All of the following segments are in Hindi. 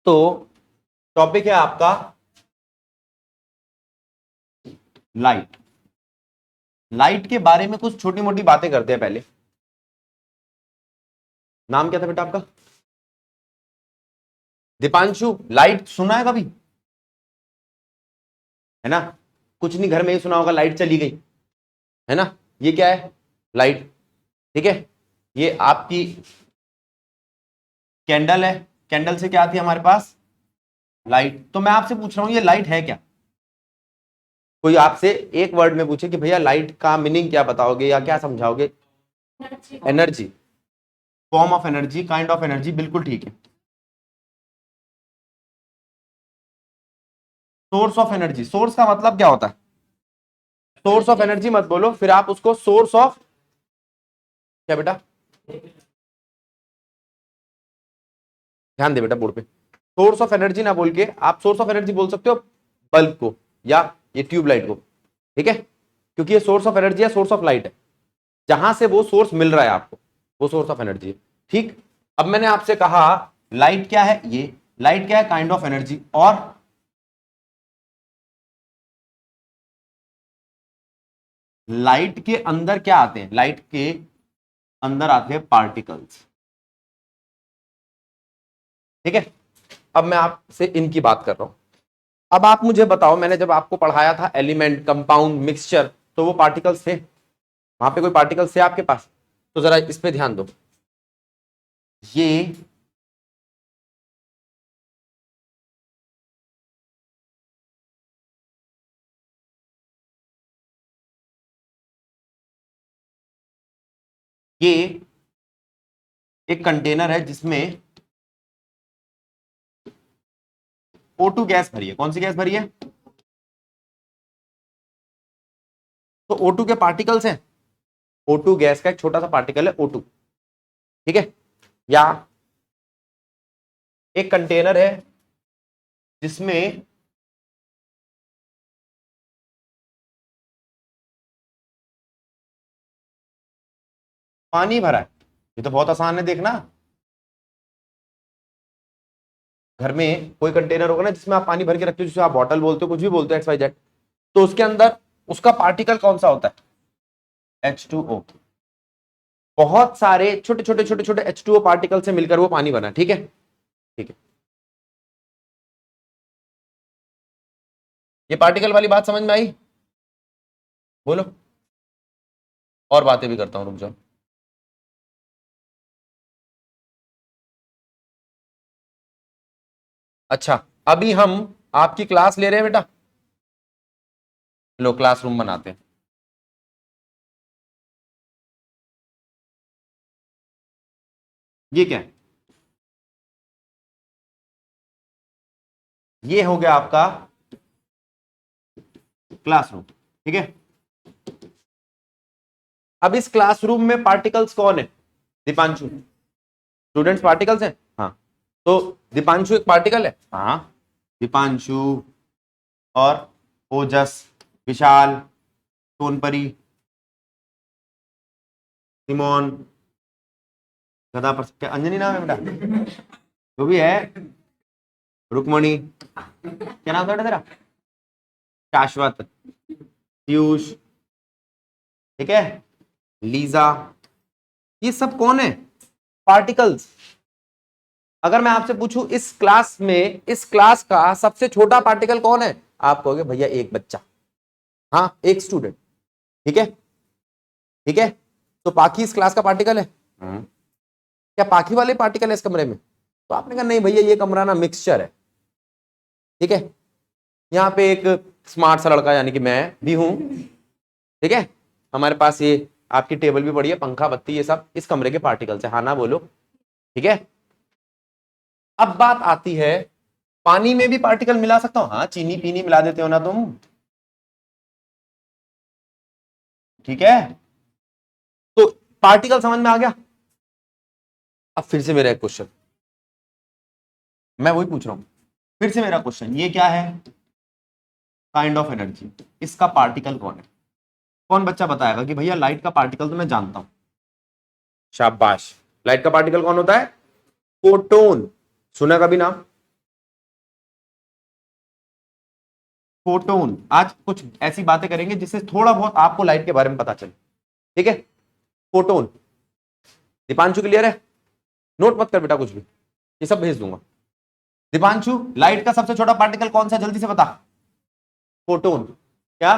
तो टॉपिक है आपका लाइट। लाइट के बारे में कुछ छोटी मोटी बातें करते हैं। पहले नाम क्या था बेटा आपका? दीपांशु। लाइट सुना है कभी? है ना, कुछ नहीं, घर में ही सुना होगा, लाइट चली गई, है ना। ये क्या है? लाइट। ठीक है, ये आपकी कैंडल है। कैंडल से क्या आती है हमारे पास? लाइट। तो मैं आपसे पूछ रहा हूं ये लाइट है क्या? कोई आपसे एक वर्ड में पूछे कि भैया लाइट का मीनिंग क्या बताओगे या क्या समझाओगे? Energy, form of energy, kind of energy, बिल्कुल ठीक है। सोर्स ऑफ एनर्जी, सोर्स का मतलब क्या होता है? सोर्स ऑफ एनर्जी मत बोलो, फिर आप उसको सोर्स ऑफ क्या बेटा, ध्यान दे बेटा बोर्ड पे। सोर्स ऑफ एनर्जी ना बोल के आप सोर्स ऑफ एनर्जी बोल सकते हो बल्ब को या ये ट्यूबलाइट को। ठीक है, क्योंकि ये सोर्स ऑफ एनर्जी है, सोर्स ऑफ लाइट है, जहां से वो सोर्स मिल रहा है आपको, वो सोर्स ऑफ एनर्जी है। ठीक, अब मैंने आपसे कहा लाइट क्या है, ये लाइट क्या है? Kind of energy. और लाइट के अंदर क्या आते हैं? लाइट के अंदर आते हैं पार्टिकल्स। ठीक है, अब मैं आपसे इनकी बात कर रहा हूं। अब आप मुझे बताओ, मैंने जब आपको पढ़ाया था एलिमेंट, कंपाउंड, मिक्सचर, तो वो पार्टिकल्स थे? वहां पे कोई पार्टिकल्स थे आपके पास? तो जरा इस पे ध्यान दो। ये ये एक कंटेनर है जिसमें O2 गैस भरी है। कौन सी गैस भरी है? तो O2 के पार्टिकल्स हैं। O2 गैस का एक छोटा सा पार्टिकल है O2। ठीक है, या एक कंटेनर है जिसमें पानी भरा है। ये तो बहुत आसान है देखना। घर में कोई कंटेनर होगा ना जिसमें आप पानी भर के रखते हो, जिसे आप बॉटल बोलते हो, कुछ भी बोलते हो, एक्स वाई जेड, तो उसके अंदर उसका पार्टिकल कौन सा होता है? H2O। बहुत सारे छोटे छोटे छोटे छोटे H2O पार्टिकल से मिलकर वो पानी बना। ठीक है, ठीक है, ये पार्टिकल वाली बात समझ में आई? बोलो, और बातें भी करता हूं, रुक जाओ। अच्छा, अभी हम आपकी क्लास ले रहे हैं बेटा। लो क्लासरूम बनाते हैं। ये क्या है? ये हो गया आपका क्लासरूम। ठीक है, अब इस क्लासरूम में पार्टिकल्स कौन है? दीपांशु। स्टूडेंट्स पार्टिकल्स हैं, हाँ। तो दीपांशु एक पार्टिकल है, हाँ। दीपांशु और ओजस, विशाल, सोनपरी, सिमोन, गदा पर क्या अंजनी नाम है बेटा? जो भी है, रुकमणी, क्या नाम था बेटा तेरा? शाश्वत, पीयूष, ठीक है, लीजा, ये सब कौन है? पार्टिकल्स। अगर मैं आपसे पूछूं इस क्लास में, इस क्लास का सबसे छोटा पार्टिकल कौन है? आप कहोगे भैया एक बच्चा, हाँ एक स्टूडेंट। ठीक है, ठीक है, तो पाखी इस क्लास का पार्टिकल है? क्या पाखी वाले पार्टिकल है इस कमरे में? तो आपने कहा नहीं भैया ये कमरा ना मिक्सचर है। ठीक है, यहाँ पे एक स्मार्ट सा लड़का यानी कि मैं भी हूं। ठीक है, हमारे पास ये आपकी टेबल भी पड़ी है, पंखा, बत्ती, ये सब इस कमरे के पार्टिकल्स है, हाँ ना बोलो। ठीक है, अब बात आती है पानी में भी पार्टिकल मिला सकता हूं, हाँ चीनी पीनी मिला देते हो ना तुम। ठीक है, तो पार्टिकल समझ में आ गया। अब फिर से मेरा एक क्वेश्चन, मैं वही पूछ रहा हूं, फिर से मेरा क्वेश्चन, ये क्या है? काइंड ऑफ एनर्जी, इसका पार्टिकल कौन है? कौन बच्चा बताएगा कि भैया लाइट का पार्टिकल तो मैं जानता हूं? शाबाश, लाइट का पार्टिकल कौन होता है? फोटोन। सुना कभी नाम? फोटोन। आज कुछ ऐसी बातें करेंगे जिससे थोड़ा बहुत आपको लाइट के बारे में पता चले, ठीक है। फोटोन, दीपांशु क्लियर है? नोट मत कर बेटा कुछ भी, ये सब भेज दूंगा। दीपांशु, लाइट का सबसे छोटा पार्टिकल कौन सा, जल्दी से बता। फोटोन। क्या?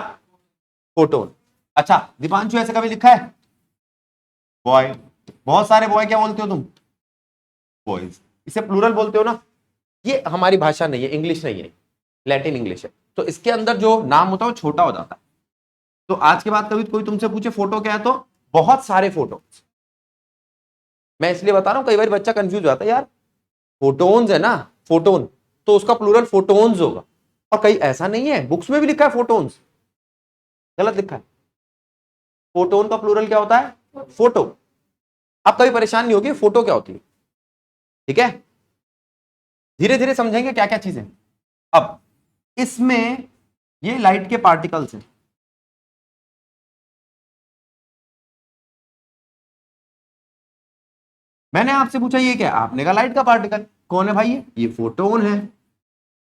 फोटोन। अच्छा दीपांशु, ऐसे कभी लिखा है? बॉय। बहुत सारे बॉय क्या बोलते हो तुम? बॉयज। इसे प्लूरल बोलते हो ना। ये हमारी भाषा नहीं है, इंग्लिश नहीं है, लैटिन इंग्लिश है, तो इसके अंदर जो नाम होता है वो छोटा हो जाता है। तो आज के बाद कभी कोई तुमसे पूछे फोटो क्या है, तो बहुत सारे फोटो। मैं इसलिए बता रहा हूं, कई बार बच्चा कंफ्यूज हो जाता है, यार फोटोन्स है ना, फोटोन, तो उसका प्लूरल फोटोन्स होगा। और कहीं ऐसा नहीं है, बुक्स में भी लिखा है फोटोन्स, गलत लिखा है। फोटोन का प्लूरल क्या होता है? फोटो। अब कभी परेशान नहीं होगी फोटो क्या होती है, ठीक है। धीरे धीरे समझेंगे क्या क्या चीजें। अब इसमें ये लाइट के पार्टिकल्स हैं। मैंने आपसे पूछा ये क्या, आपने कहा लाइट का पार्टिकल। कौन है भाई? ये फोटोन है।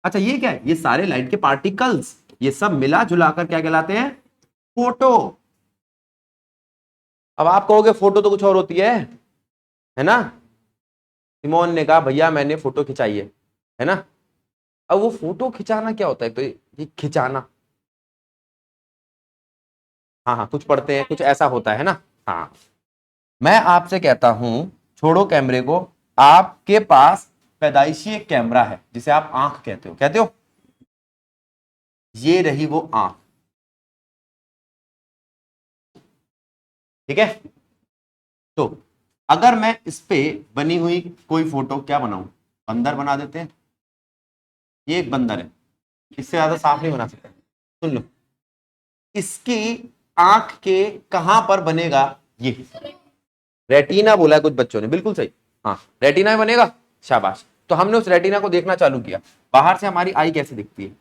अच्छा ये क्या है? ये सारे लाइट के पार्टिकल्स, ये सब मिला जुलाकर क्या कहलाते हैं? फोटो। अब आप कहोगे फोटो तो कुछ और होती है ना। सिमोन ने कहा भैया मैंने फोटो खिंचाई है ना। अब वो फोटो खिंचाना क्या होता है, तो ये खिंचाना, हाँ हाँ कुछ पढ़ते हैं, कुछ ऐसा होता है ना। हाँ, मैं आपसे कहता हूं, छोड़ो कैमरे को, आपके पास पैदाइशी एक कैमरा है जिसे आप आंख कहते हो। ये रही वो आंख, ठीक है। तो अगर मैं इस पे बनी हुई कोई फोटो क्या बनाऊं, बंदर बना देते हैं। ये एक बंदर है, इससे ज्यादा साफ नहीं बना सकते। सुन लो, इसकी आंख के कहां पर बनेगा? ये रेटिना बोला है कुछ बच्चों ने, बिल्कुल सही। हाँ रेटिना में बनेगा, शाबाश। तो हमने उस रेटिना को देखना चालू किया, बाहर से हमारी आई कैसे दिखती है।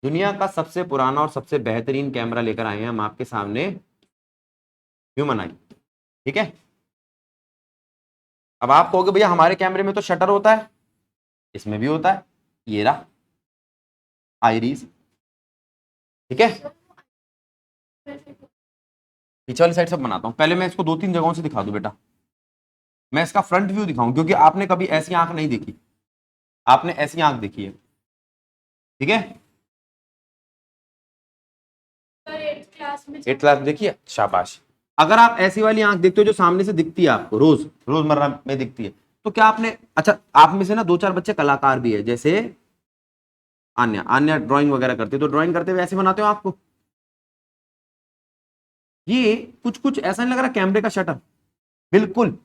दुनिया का सबसे पुराना और सबसे बेहतरीन कैमरा लेकर आए हैं हम आपके सामने, ह्यूमन आई, ठीक है। अब आप कहोगे भैया हमारे कैमरे में तो शटर होता है, इसमें भी होता है, ये रहा आईरीज, ठीक है। पीछे वाली साइड सब बनाता हूं, पहले मैं इसको 2-3 जगहों से दिखा दूं बेटा। मैं इसका फ्रंट व्यू दिखाऊं, क्योंकि आपने कभी ऐसी आंख नहीं देखी, आपने ऐसी आंख देखी है, ठीक है। 8th क्लास देखिए, शाबाश। अगर आप ऐसी वाली आंख देखते हो जो सामने से दिखती है आपको, रोजमर्रा में दिखती है, तो क्या आपने, अच्छा आप में से ना 2-4 बच्चे कलाकार भी है, जैसे आन्या ड्राइंग वगैरह करते, तो ड्राइंग करते हुए ऐसे बनाते हो आपको। ये कुछ कुछ ऐसा नहीं लग रहा कैमरे का शटर, बिल्कुल।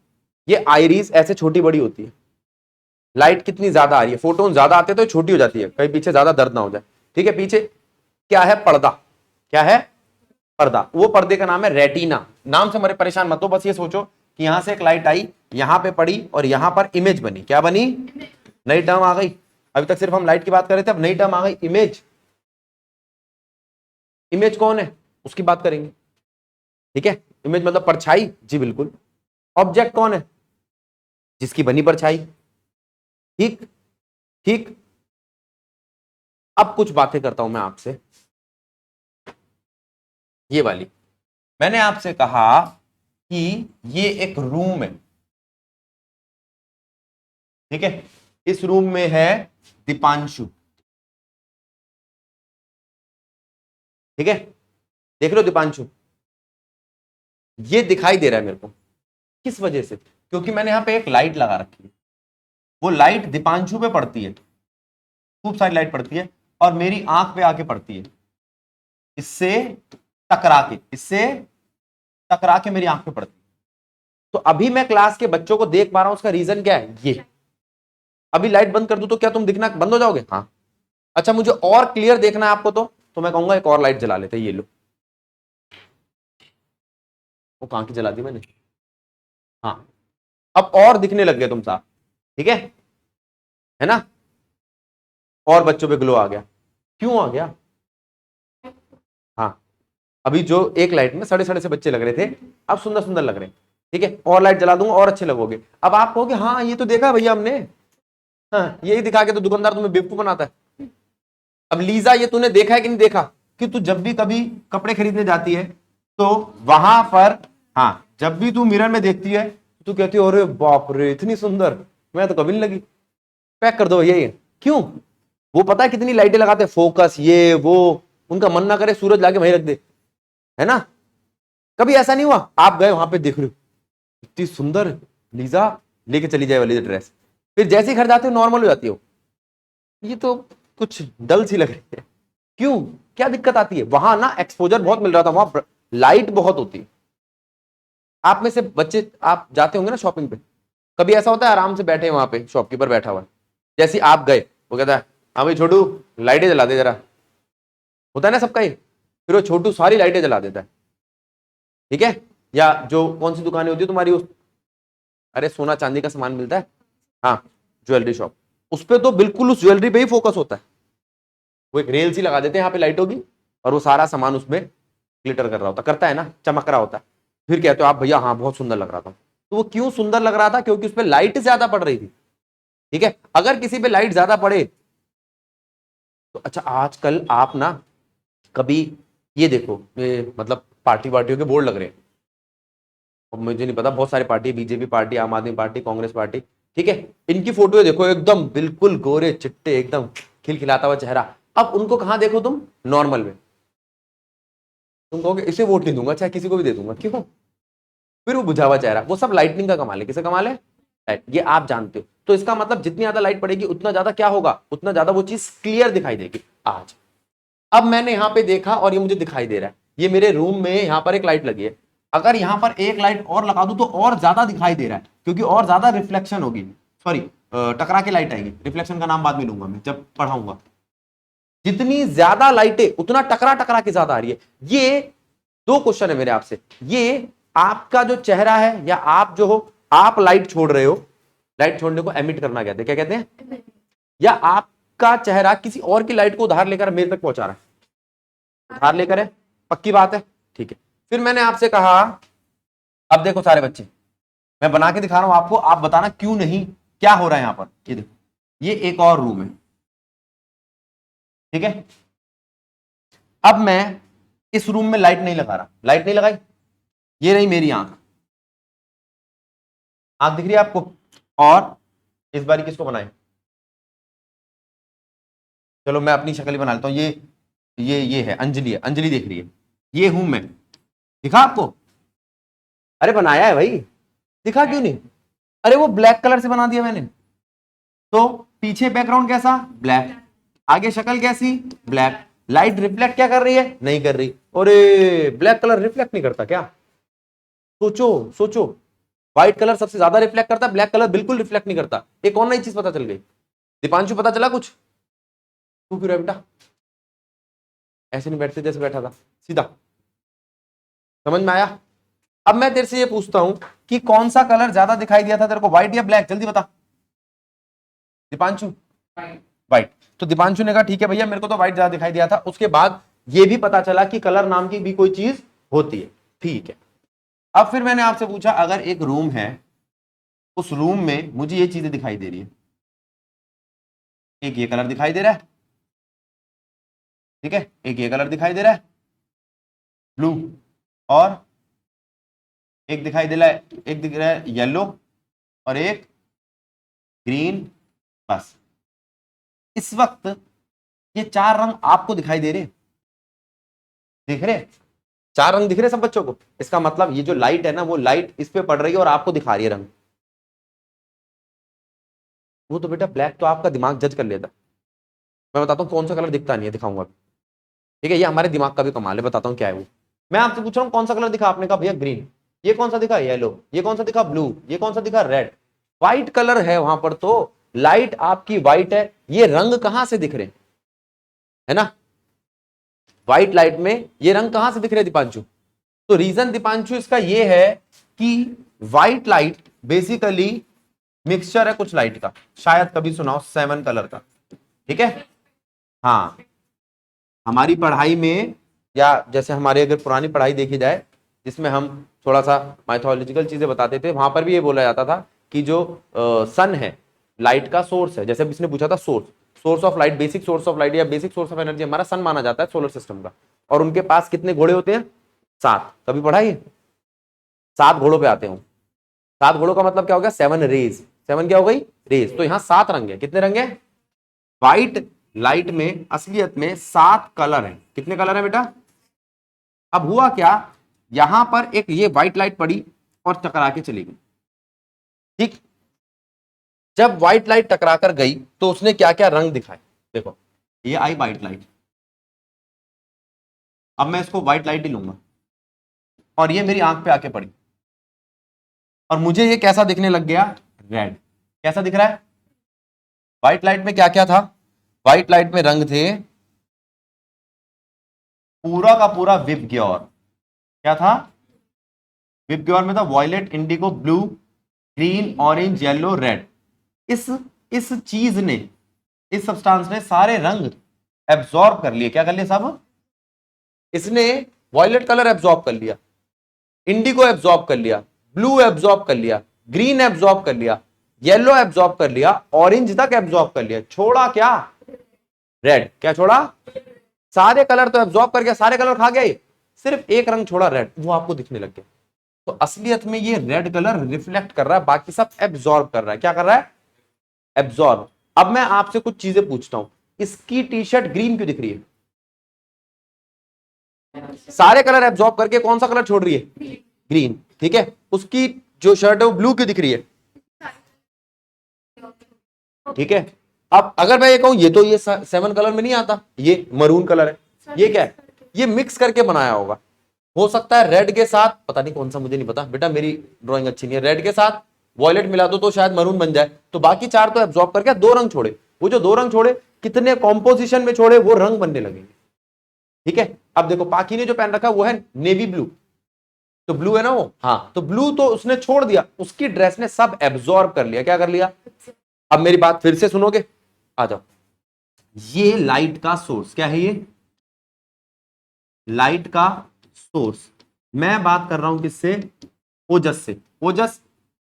ये आईरीज ऐसे छोटी बड़ी होती है, लाइट कितनी ज्यादा आ रही है, फोटोन ज्यादा आते तो छोटी हो जाती है, कहीं पीछे ज्यादा दर्द ना हो जाए, ठीक है। पीछे क्या है? पर्दा। क्या है? पर्दा। वो पर्दे का नाम है रेटिना। नाम से मरे परेशान मत हो, बस ये सोचो कि यहां से एक लाइट आई, यहां पे पड़ी और यहां पर इमेज बनी। क्या बनी? नई टर्म आ गई। अभी तक सिर्फ हम लाइट की बात कर रहे थे, अब नई टर्म आ गई, इमेज। इमेज कौन है उसकी बात करेंगे, ठीक है। इमेज मतलब परछाई, जी बिल्कुल। ऑब्जेक्ट कौन है? जिसकी बनी परछाई, ठीक ठीक। अब कुछ बातें करता हूं मैं आपसे, ये वाली। मैंने आपसे कहा कि ये एक रूम है, ठीक है। इस रूम में है दीपांशु, ठीक है। देख लो दीपांशु, ये दिखाई दे रहा है मेरे को, किस वजह से? क्योंकि मैंने यहां पे एक लाइट लगा रखी है, वो लाइट दीपांशु पे पड़ती है, खूब सारी लाइट पड़ती है, और मेरी आंख पे आके पड़ती है, इससे टकरा के, इससे टकरा के मेरी आंख पे पड़ती है। तो अभी मैं क्लास के बच्चों को देख पा रहा हूं, उसका रीजन क्या है? ये। अभी लाइट बंद कर दूं तो क्या तुम दिखना बंद हो जाओगे? हाँ। अच्छा मुझे और क्लियर देखना है आपको, तो मैं कहूंगा एक और लाइट जला लेते हैं, ये लो। वो कहां की जला दी मैंने? हाँ, अब और दिखने लग गए तुम साहब, ठीक है ना। और बच्चों पे ग्लो आ गया, क्यों आ गया? हाँ, अभी जो एक लाइट में सड़े सड़े से बच्चे लग रहे थे, अब सुंदर सुंदर लग रहे हैं, ठीक है। और लाइट जला दूंगा और अच्छे लगोगे। अब आप कहोगे हाँ ये तो देखा भैया हमने, हाँ यही दिखा के तो दुकानदार तुम्हें बेवकूफ बनाता है। अब लीजा, ये तूने देखा है कि नहीं देखा कि तू जब भी कभी कपड़े खरीदने जाती है तो वहां पर, हाँ, जब भी तू मिरर में देखती है तू कहती है अरे बाप रे इतनी सुंदर, मैं तो कभी नहीं लगी, पैक कर दो भैया ये। क्यों? वो पता है कितनी लाइटें लगाते हैं, फोकस, ये वो, उनका मन ना करे सूरज लाके वहीं रख दे, है ना। कभी ऐसा नहीं हुआ आप गए वहां पे देख रहे हो इतनी सुंदर लीजा, लेके चली जाए वाली ड्रेस, फिर जैसे ही घर जाते हो नॉर्मल हो जाती हो, ये तो कुछ डल सी लग रही है। क्यों? क्या दिक्कत आती है? वहां ना एक्सपोजर बहुत मिल रहा था, वहां लाइट बहुत होती है। आप में से बच्चे, आप जाते होंगे ना शॉपिंग पे, कभी ऐसा होता है आराम से बैठे वहां पे, शॉपकीपर बैठा हुआ है, जैसे आप गए वो कहता है हाँ भाई छोटू लाइटें जला दे जरा, होता है ना सबका ही, फिर वो छोटू सारी लाइटें जला देता है, ठीक है। या जो कौन सी दुकानें होती है तुम्हारी, उस अरे सोना चांदी का सामान मिलता है, हाँ ज्वेलरी शॉप, उस पर तो बिल्कुल उस ज्वेलरी पे ही फोकस होता है, वो एक रेल सी लगा देते हैं यहाँ पे लाइटों की, और वो सारा सामान उसमें ग्लिटर कर रहा होता, करता है ना, चमक रहा होता है, फिर कहते हो आप भैया हाँ बहुत सुंदर लग रहा था। तो वो क्यों सुंदर लग रहा था? क्योंकि उस पर लाइट ज्यादा पड़ रही थी, ठीक है। अगर किसी पे लाइट ज्यादा पड़े तो, अच्छा आजकल आप ना कभी ये देखो, ये मतलब पार्टी वार्टियों के बोर्ड लग रहे हैं, अब मुझे नहीं पता, बहुत सारी पार्टी, बीजेपी पार्टी, आम आदमी पार्टी, कांग्रेस पार्टी, ठीक है, इनकी फोटो देखो एकदम बिल्कुल गोरे चिट्टे, एकदम खिलखिलाता हुआ चेहरा। अब उनको कहां देखो तुम? नॉर्मल में, तुम कहोगे इसे वोट नहीं दूंगा, चाहे किसी को भी दे दूंगा, क्यों? फिर वो बुझा हुआ चेहरा, वो सब लाइटनिंग का कमाल है। किसे कमाल है? लाइट, ये आप जानते हो। तो इसका मतलब जितनी ज्यादा लाइट पड़ेगी उतना ज्यादा क्या होगा, उतना ज्यादा वो चीज क्लियर दिखाई देगी। आज अब मैंने यहां पे देखा और ये मुझे दिखाई दे रहा है, ये मेरे रूम में यहां पर एक लाइट लगी है, अगर यहां पर एक लाइट और लगा दूं तो और ज्यादा दिखाई दे रहा है, क्योंकि और ज्यादा रिफ्लेक्शन होगी, सॉरी टकरा के लाइट आएगी, रिफ्लेक्शन का नाम बाद में लूंगा मैं जब पढ़ाऊंगा। जितनी ज्यादा लाइटें उतना टकरा टकरा के ज्यादा आ रही है। ये दो क्वेश्चन है मेरे आपसे, ये आपका जो चेहरा है या आप जो हो, आप लाइट छोड़ रहे हो, लाइट छोड़ने को एमिट करना कहते हैं, क्या कहते हैं, या आपका चेहरा किसी और की लाइट को उधार लेकर मेरे तक पहुंचा रहा है, उधार लेकर है, पक्की बात है, ठीक है। फिर मैंने आपसे कहा अब देखो सारे बच्चे, मैं बना के दिखा रहा हूं आपको, आप बताना क्यों नहीं, क्या हो रहा है यहां पर। ये देखो, ये एक और रूम है, ठीक है। अब मैं इस रूम में लाइट नहीं लगा रहा, लाइट नहीं लगाई, ये रही मेरी आंख, आंख दिख रही है आपको, और इस बारी किसको बनाए, चलो मैं अपनी शक्ल ही बना लेता हूं, ये है अंजलि, है अंजलि देख रही है, ये हूं मैं, दिखा आपको? अरे बनाया है भाई, दिखा क्यों नहीं? अरे वो ब्लैक कलर से बना दिया मैंने, तो पीछे बैकग्राउंड कैसा, ब्लैक, आगे शक्ल कैसी, ब्लैक, लाइट रिफ्लेक्ट क्या कर रही है, नहीं कर रही। अरे ब्लैक कलर रिफ्लेक्ट नहीं करता क्या? सोचो सोचो, व्हाइट कलर सबसे ज्यादा रिफ्लेक्ट करता है, ब्लैक कलर बिल्कुल रिफ्लेक्ट नहीं करता। एक और नई चीज पता चल गई, दीपांशु पता चला कुछ? तू क्यों रहा बेटा, ऐसे नहीं बैठते जैसे बैठा था, सीधा, समझ में आया? अब मैं तेरे से ये पूछता हूं कि कौन सा कलर ज्यादा दिखाई दिया था तेरे को, व्हाइट या ब्लैक, जल्दी बता दीपांशु। व्हाइट। तो दीपांशु ने कहा ठीक है भैया मेरे को तो व्हाइट ज्यादा दिखाई दिया था। उसके बाद ये भी पता चला कि कलर नाम की भी कोई चीज होती है, ठीक है। अब फिर मैंने आपसे पूछा अगर एक रूम है, उस रूम में मुझे ये चीजें दिखाई दे रही है, एक ये कलर दिखाई दे रहा है, ठीक है, एक ये कलर दिखाई दे रहा है ब्लू, और एक दिखाई दे रहा है, एक दिख रहा है येलो, और एक ग्रीन, बस। इस वक्त ये चार रंग आपको दिखाई दे रहे, दिख रहे, चार रंग दिख रहे सब बच्चों को। इसका मतलब ये जो लाइट है ना, वो लाइट इस पे पड़ रही है और आपको दिखा रही है रंग। वो तो बेटा ब्लैक तो आपका दिमाग जज कर लेता, मैं बताता हूँ कौन सा कलर दिखता नहीं है, दिखाऊंगा, ठीक है। ये हमारे दिमाग का भी कमाल है, बताता हूँ क्या है वो। मैं आपसे पूछ रहा हूँ कौन सा कलर दिखा, आपने कहा भैया ग्रीन, ये कौन सा दिखा, येलो, ये कौन सा दिखा, ब्लू, ये कौन सा दिखा, रेड। व्हाइट कलर है वहां पर, तो लाइट आपकी व्हाइट है, ये रंग कहां से दिख रहे हैं, है ना, व्हाइट लाइट में ये रंग कहां से दिख रहे हैं दीपांशु? तो रीजन दीपांशु इसका ये है कि व्हाइट लाइट बेसिकली मिक्सचर है कुछ लाइट का, शायद कभी सुनाओ 7 कलर का, ठीक है। हाँ, हमारी पढ़ाई में, या जैसे हमारे अगर पुरानी पढ़ाई देखी जाए जिसमें हम थोड़ा सा माइथोलॉजिकल चीजें बताते थे, वहां पर भी ये बोला जाता था कि जो सन है लाइट का सोर्स है। जैसे अब इसने पूछा था source, source of light, basic source of light या बेसिक सोर्स ऑफ एनर्जी हमारा सन माना जाता है सोलर सिस्टम का। और उनके पास कितने घोड़े होते हैं? 7। कभी पढ़ा ये? 7 घोड़ों पे आते हैं। 7 घोड़ों का मतलब क्या हो गया? 7 रेज। 7 क्या हो गई? रेज। तो यहां 7 रंग है। कितने रंग है? व्हाइट लाइट में असलियत में 7 कलर है। कितने कलर है बेटा? अब हुआ क्या, यहां पर एक ये व्हाइट लाइट पड़ी और टकरा के चली गई। ठीक, जब व्हाइट लाइट टकरा कर गई तो उसने क्या क्या रंग दिखाए? देखो, ये आई व्हाइट लाइट। अब मैं इसको व्हाइट लाइट ही लूंगा और ये मेरी आंख पे आके पड़ी और मुझे ये कैसा दिखने लग गया? रेड। कैसा दिख रहा है? व्हाइट लाइट में क्या क्या था? व्हाइट लाइट में रंग थे, पूरा का पूरा विबग्योर। क्या था? विबग्योर में था violet, indigo, blue, green, orange, yellow, red. इस चीज ने, इस सब्सटेंस ने सारे रंग एब्जॉर्ब कर लिए। क्या कर लिए सब? इसने वॉयलेट कलर एब्जॉर्ब कर लिया, इंडिगो एब्जॉर्ब कर लिया, ब्लू एब्जॉर्ब कर लिया, ग्रीन एब्जॉर्ब कर लिया, येलो एब्जॉर्ब कर लिया, ऑरेंज तक एब्जॉर्ब कर लिया। छोड़ा क्या? रेड। क्या छोड़ा? सारे कलर तो एब्जॉर्ब कर गया, सारे कलर खा गया, सिर्फ एक रंग छोड़ा रेड, वो आपको दिखने लग गया। तो असलियत में ये रेड कलर रिफ्लेक्ट कर रहा है, बाकी सब एब्जॉर्ब कर रहा है। क्या कर रहा है? एब्जॉर्ब। अब मैं आपसे कुछ चीजें पूछता हूं, इसकी टी शर्ट ग्रीन क्यों दिख रही है? सारे कलर एब्जॉर्ब करके कौन सा कलर छोड़ रही है? ग्रीन। ठीक है, उसकी जो शर्ट है वो ब्लू क्यों दिख रही है? ठीक है, अब अगर मैं ये कहूं ये तो ये 7 कलर में नहीं आता, ये मरून कलर है, ये क्या है? ये मिक्स करके बनाया होगा। हो सकता है रेड के साथ, पता नहीं कौन सा, मुझे नहीं पता बेटा, मेरी ड्राइंग अच्छी नहीं है, रेड के साथ वॉयलेट मिला दो तो शायद मरून बन जाए। तो बाकी 4 तो एब्जॉर्ब करके 2 रंग छोड़े, वो जो 2 रंग छोड़े कितने कॉम्पोजिशन में छोड़े, वो रंग बनने लगेंगे। ठीक है, अब देखो पाकी ने जो पहन रखा वो है नेवी ब्लू, तो ब्लू है ना वो, हाँ, तो ब्लू तो उसने छोड़ दिया, उसकी ड्रेस ने सब एब्जॉर्ब कर लिया। क्या कर लिया? अब मेरी बात फिर से सुनोगे? आ जाओ। ये लाइट का सोर्स क्या है? ये लाइट का सोर्स। मैं बात कर रहा हूं किससे? ओजस से। ओजस,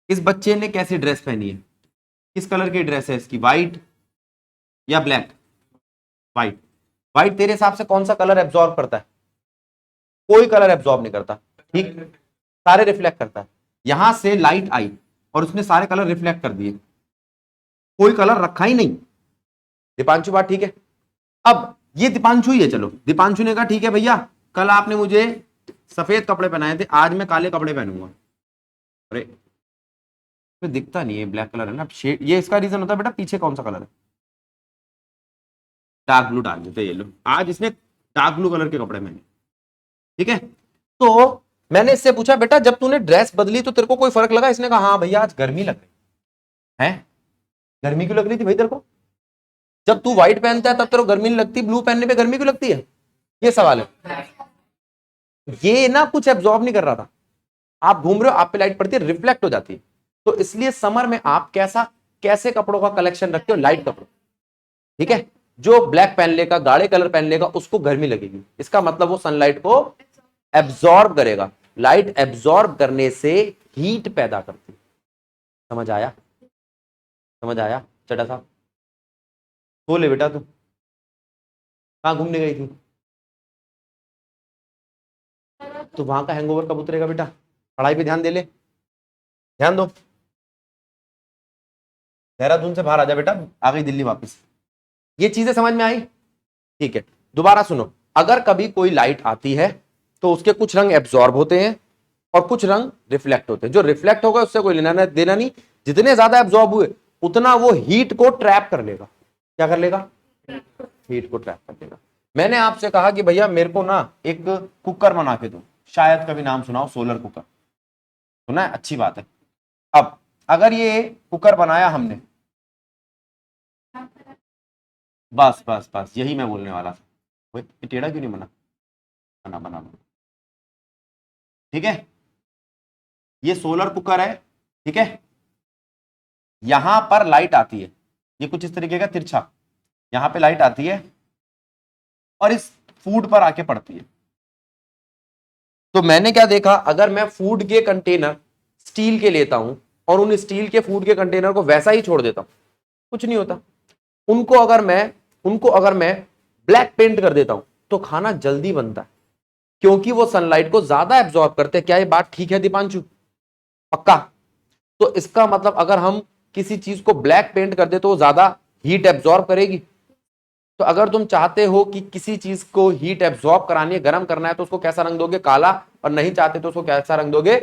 इस बच्चे ने कैसी ड्रेस पहनी है? किस कलर की ड्रेस है इसकी? व्हाइट या ब्लैक? व्हाइट। व्हाइट तेरे हिसाब से कौन सा कलर एब्जॉर्ब करता है? कोई कलर एब्जॉर्ब नहीं करता। ठीक, सारे रिफ्लेक्ट करता है। यहां से लाइट आई और उसने सारे कलर रिफ्लेक्ट कर दिए, कोई कलर रखा ही नहीं। दीपांशु बात ठीक है? अब ये दीपांशु ही है, चलो दीपांशु ने कहा ठीक है भैया, कल आपने मुझे सफेद कपड़े पहनाए थे, आज मैं काले कपड़े पहनूंगा। अरे तो दिखता नहीं है, ब्लैक कलर है ना शेड, ये इसका रीजन होता है बेटा, पीछे कौन सा कलर है? डार्क ब्लू डाल देते, ये लो, आज इसने डार्क ब्लू कलर के कपड़े पहने। ठीक है, तो मैंने इससे पूछा बेटा जब तूने ड्रेस बदली तो तेरे को कोई फर्क लगा? इसने कहा हाँ भैया आज गर्मी लग रही है। गर्मी क्यों लग रही थी भाई तेरे को? जब तू व्हाइट पहनता है तब तेरे को गर्मी नहीं लगती, ब्लू पहनने पे गर्मी क्यों लगती है? ये सवाल है। ये ना कुछ एब्जॉर्ब नहीं कर रहा था, आप घूम रहे हो, आप पे लाइट पड़ती है, रिफ्लेक्ट हो जाती है। तो इसलिए समर में आप कैसे कपड़ों का कलेक्शन रखते हो? लाइट कपड़ों। ठीक है, जो ब्लैक पहन लेगा, गाढ़े कलर पहन लेगा, उसको गर्मी लगेगी, इसका मतलब वो सनलाइट को एब्जॉर्ब करेगा। लाइट एब्जॉर्ब करने से हीट पैदा करती है। समझ आया? समझ आया चटा साहब? बोले बेटा तू कहां घूमने गई थी? तो वहां का हैंगओवर कब उतरेगा बेटा? पढ़ाई पे ध्यान दे ले, ध्यान दो। देहरादून से बाहर आ जा बेटा, आ गई दिल्ली वापस। ये चीजें समझ में आई? ठीक है, दोबारा सुनो, अगर कभी कोई लाइट आती है तो उसके कुछ रंग एब्जॉर्ब होते हैं और कुछ रंग रिफ्लेक्ट होते हैं। जो रिफ्लेक्ट होगा उससे कोई लेना देना नहीं, जितने ज्यादा एब्जॉर्ब हुए उतना वो हीट को ट्रैप कर लेगा। क्या कर लेगा? हीट को ट्रैप कर लेगा। मैंने आपसे कहा कि भैया मेरे को ना एक कुकर बना के दो, शायद कभी नाम सुनाओ, सोलर कुकर सुना है, अच्छी बात है। अब अगर ये कुकर बनाया हमने, बस बस बस यही मैं बोलने वाला था, ये टेढ़ा क्यों नहीं बना? बना बना बना। ठीक है, ये सोलर कुकर है। ठीक है, यहां पर लाइट आती है, ये कुछ इस तरीके का तिरछा, यहां पे लाइट आती है और इस फूड पर आके पड़ती है। तो मैंने क्या देखा, अगर मैं फूड के कंटेनर स्टील के लेता हूं और उन स्टील के फूड के कंटेनर को वैसा ही छोड़ देता हूं, कुछ नहीं होता। उनको अगर मैं ब्लैक पेंट कर देता हूं तो खाना जल्दी बनता है, क्योंकि वो सनलाइट को ज्यादा एब्जॉर्ब करते हैं। क्या ये बात ठीक है दीपांशु? पक्का? तो इसका मतलब अगर हम किसी चीज को ब्लैक पेंट कर दे तो वो ज्यादा हीट एब्जॉर्ब करेगी। तो अगर तुम चाहते हो कि किसी चीज को हीट एब्जॉर्ब करानी है, गर्म करना है, तो उसको कैसा रंग दोगे? काला। और नहीं चाहते तो उसको कैसा रंग दोगे?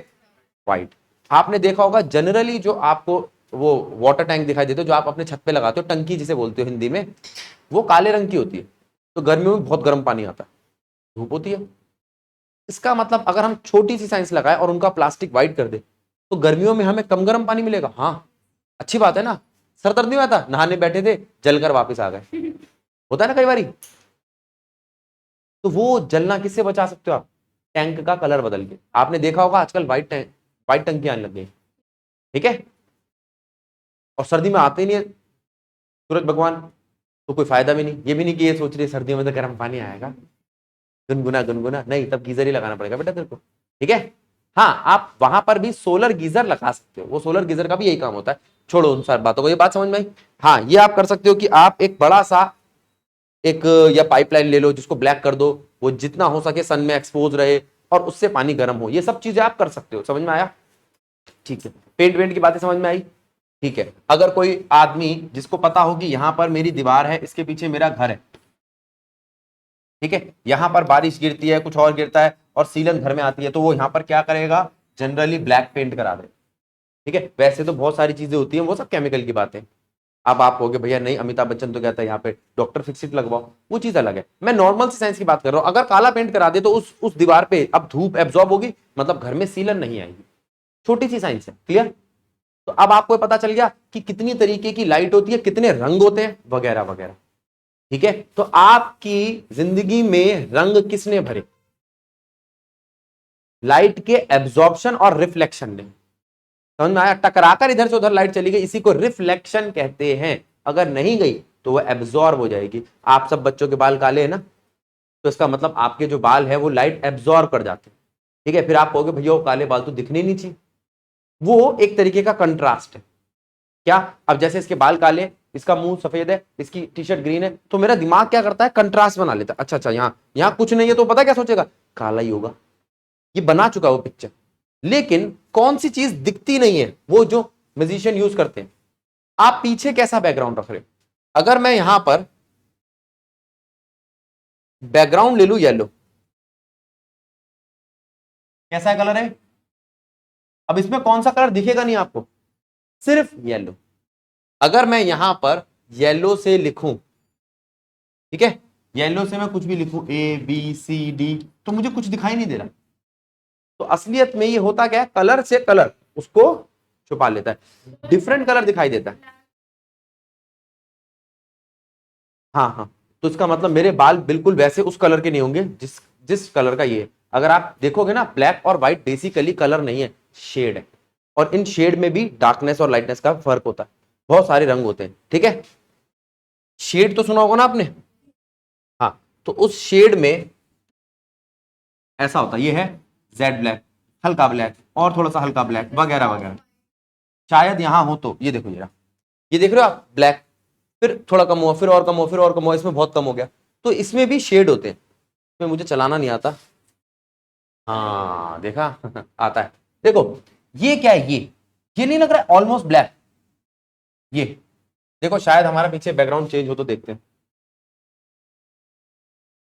व्हाइट। आपने देखा होगा जनरली जो आपको वो वाटर टैंक दिखाई देते हो, जो आप अपने छत पे लगाते हो, टंकी जिसे बोलते हो हिंदी में, वो काले रंग की होती है। तो गर्मियों में बहुत गर्म पानी आता है, धूप होती है। इसका मतलब अगर हम छोटी सी साइंस लगाए और उनका प्लास्टिक व्हाइट कर दे तो गर्मियों में हमें कम गर्म पानी मिलेगा। हाँ, अच्छी बात है ना। सर दर्द नहीं आता, नहाने बैठे थे, जलकर वापस आ गए, होता है ना कई बारी। तो वो जलना किससे बचा सकते हो आप? टैंक का कलर बदल के। आपने देखा होगा आजकल व्हाइट टंकी आने लग गई, ठीक है। और सर्दी में आते ही नहीं है सूरज भगवान, तो कोई फायदा भी नहीं। ये भी नहीं कि ये सोच रही सर्दियों में तो गर्म पानी आएगा, गुनगुना गुनगुना, नहीं, तब गीजर ही लगाना पड़ेगा बेटा तेरे को, ठीक है। हाँ, आप वहां पर भी सोलर गीजर लगा सकते हो, वो सोलर गीजर का भी यही काम होता है। छोड़ो उन सारी बातों को, ये बात समझ में आई? हाँ, ये आप कर सकते हो कि आप एक बड़ा सा एक या पाइपलाइन ले लो जिसको ब्लैक कर दो, वो जितना हो सके सन में एक्सपोज रहे और उससे पानी गर्म हो। ये सब चीजें आप कर सकते हो। समझ में आया? ठीक है। पेंट वेंट की बातें समझ में आई? ठीक है। अगर कोई आदमी जिसको पता हो कि यहां पर मेरी दीवार है, इसके पीछे मेरा घर है, ठीक है, यहां पर बारिश गिरती है, कुछ और गिरता है और सीलन घर में आती है, तो वो यहां पर क्या करेगा? जनरली ब्लैक पेंट करा दे, ठीक है। वैसे तो बहुत सारी चीजें होती हैं, वो सब केमिकल की बातें। अब आप कहोगे भैया नहीं, अमिताभ बच्चन तो कहता है यहाँ पे डॉक्टर फिक्सिट लगवाओ, वो चीज अलग है। मैं नॉर्मल सी साइंस की बात कर रहा हूं। अगर काला पेंट करा दे तो उस दीवार पे अब धूप एब्जॉर्ब होगी, मतलब घर में सीलन नहीं आएगी। छोटी सी साइंस है, क्लियर? तो अब आपको पता चल गया कि कितनी तरीके की लाइट होती है, कितने रंग होते हैं, वगैरह वगैरह, ठीक है। तो आपकी जिंदगी में रंग किसने भरे? लाइट के एब्जॉर्प्शन और रिफ्लेक्शन ने। समझ में आया? टकराकर इधर से उधर लाइट चली गई, इसी को रिफ्लेक्शन कहते हैं। अगर नहीं गई तो वह एब्जॉर्ब हो जाएगी। आप सब बच्चों के बाल काले हैं ना, तो इसका मतलब आपके जो बाल है वो लाइट एब्जॉर्ब कर जाते हैं, ठीक है। फिर आप कहोगे भैया वो काले बाल तो दिखने नहीं चाहिए, वो एक तरीके का कंट्रास्ट है। क्या? अब जैसे इसके बाल काले, इसका मुंह सफेद है, इसकी टी शर्ट ग्रीन है, तो मेरा दिमाग क्या करता है? कंट्रास्ट बना लेता है। अच्छा अच्छा, यहाँ कुछ नहीं है, तो पता क्या सोचेगा? काला ही होगा। ये बना चुका वो पिक्चर। लेकिन कौन सी चीज दिखती नहीं है, वो जो म्यूजिशियन यूज करते हैं। आप पीछे कैसा बैकग्राउंड रख रहे हो? अगर मैं यहां पर बैकग्राउंड ले लू येलो, कैसा है कलर है? अब इसमें कौन सा कलर दिखेगा नहीं आपको? सिर्फ येलो। अगर मैं यहां पर येलो से लिखूं, ठीक है, येलो से मैं कुछ भी लिखूं, ABCD, तो मुझे कुछ दिखाई नहीं दे रहा। तो असलियत में ये होता क्या है? कलर से कलर उसको छुपा लेता है, डिफरेंट कलर दिखाई देता है। हाँ हाँ, तो इसका मतलब मेरे बाल बिल्कुल वैसे उस कलर के नहीं होंगे जिस जिस कलर का ये है। अगर आप देखोगे ना, ब्लैक और व्हाइट बेसिकली कलर नहीं है, शेड है। और इन शेड में भी डार्कनेस और लाइटनेस का फर्क होता है। बहुत सारे रंग होते हैं, ठीक है। शेड तो सुना होगा ना आपने? हाँ, तो उस शेड में ऐसा होता है, ये है जेड ब्लैक, हल्का ब्लैक और थोड़ा सा हल्का ब्लैक, वगैरह वगैरह। शायद यहां हो, तो ये देखो जरा, ये देख रहे हो आप? ब्लैक, फिर थोड़ा कम हुआ, फिर और कम हुआ, फिर और कम हुआ, इसमें बहुत कम हो गया। तो इसमें भी शेड होते हैं। इसमें मुझे चलाना नहीं आता। हाँ देखा आता है। देखो ये क्या है? ये नहीं लग रहा है ऑलमोस्ट ब्लैक? ये देखो, शायद हमारा पीछे बैकग्राउंड चेंज हो तो देखते हैं।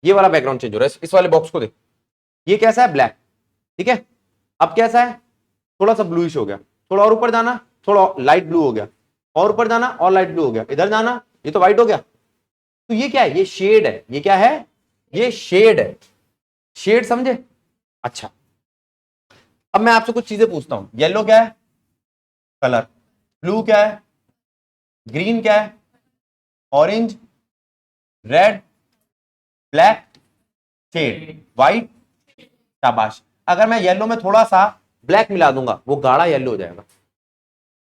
ये वाला बैकग्राउंड चेंज हो रहा है, इस वाले बॉक्स को देख। ये कैसा है? ब्लैक, ठीक है। अब कैसा है? थोड़ा सा ब्लूइश हो गया। थोड़ा और ऊपर जाना, थोड़ा लाइट ब्लू हो गया, और ऊपर जाना और लाइट ब्लू हो गया, इधर जाना, ये तो व्हाइट हो गया। तो ये क्या है? ये शेड है। ये क्या है? ये शेड है। शेड समझे? अच्छा, अब मैं आपसे कुछ चीजें पूछता हूं। येलो क्या है? कलर। ब्लू क्या है? ग्रीन क्या है? Orange, red, black, shade, white. शाबाश। अगर मैं येलो में थोड़ा सा ब्लैक मिला दूंगा, वो गाढ़ा येलो हो जाएगा,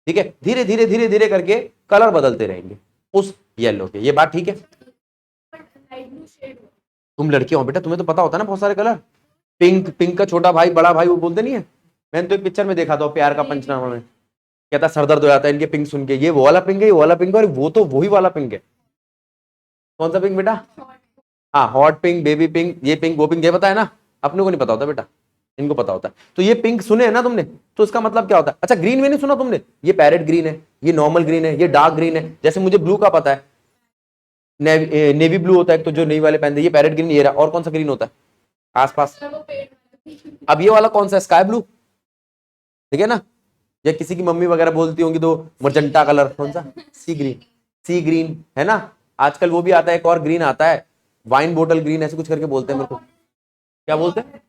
ठीक है। धीरे धीरे धीरे धीरे करके कलर बदलते रहेंगे उस येलो के। ये बात ठीक है? तुम लड़के हो बेटा, तुम्हें तो पता होता है ना बहुत सारे कलर। पिंक, पिंक का छोटा भाई बड़ा भाई वो बोलते नहीं है। मैंने तो एक पिक्चर में देखा था, प्यार का पंचनामा में, कहता सर दर्द हो जाता है इनके पिंक सुन के, ये वो वाला पिंक है, ये वो वाला पिंक है, और वो तो वही वाला पिंक है। कौन सा पिंक बेटा? हाँ, हॉट पिंक, बेबी पिंक, ये पिंक, वो पिंक, ये पता है ना, अपने को नहीं पता होता बेटा, इनको पता होता है। तो ये पिंक सुने है ना तुमने, तो इसका मतलब क्या होता है? अच्छा, ग्रीन में नहीं सुना तुमने? ये पैरेट ग्रीन है, ये नॉर्मल ग्रीन है, ये डार्क ग्रीन है। जैसे मुझे ब्लू का पता है, नेवी ब्लू होता है, तो जो नेवी वाले पहनते हैं, ये पैरेट ग्रीन, ये रहा। और कौन सा ग्रीन होता है आसपास? अब ये वाला कौन सा? स्काई ब्लू, ठीक है ना? या किसी की मम्मी वगैरह बोलती होंगी तो मजेंटा कलर, कौन सा? सी ग्रीन, सी ग्रीन है ना। आजकल वो भी आता है, एक और ग्रीन आता है, वाइन बोतल ग्रीन, ऐसे कुछ करके बोलते हैं मेरे को, क्या बोलते हैं?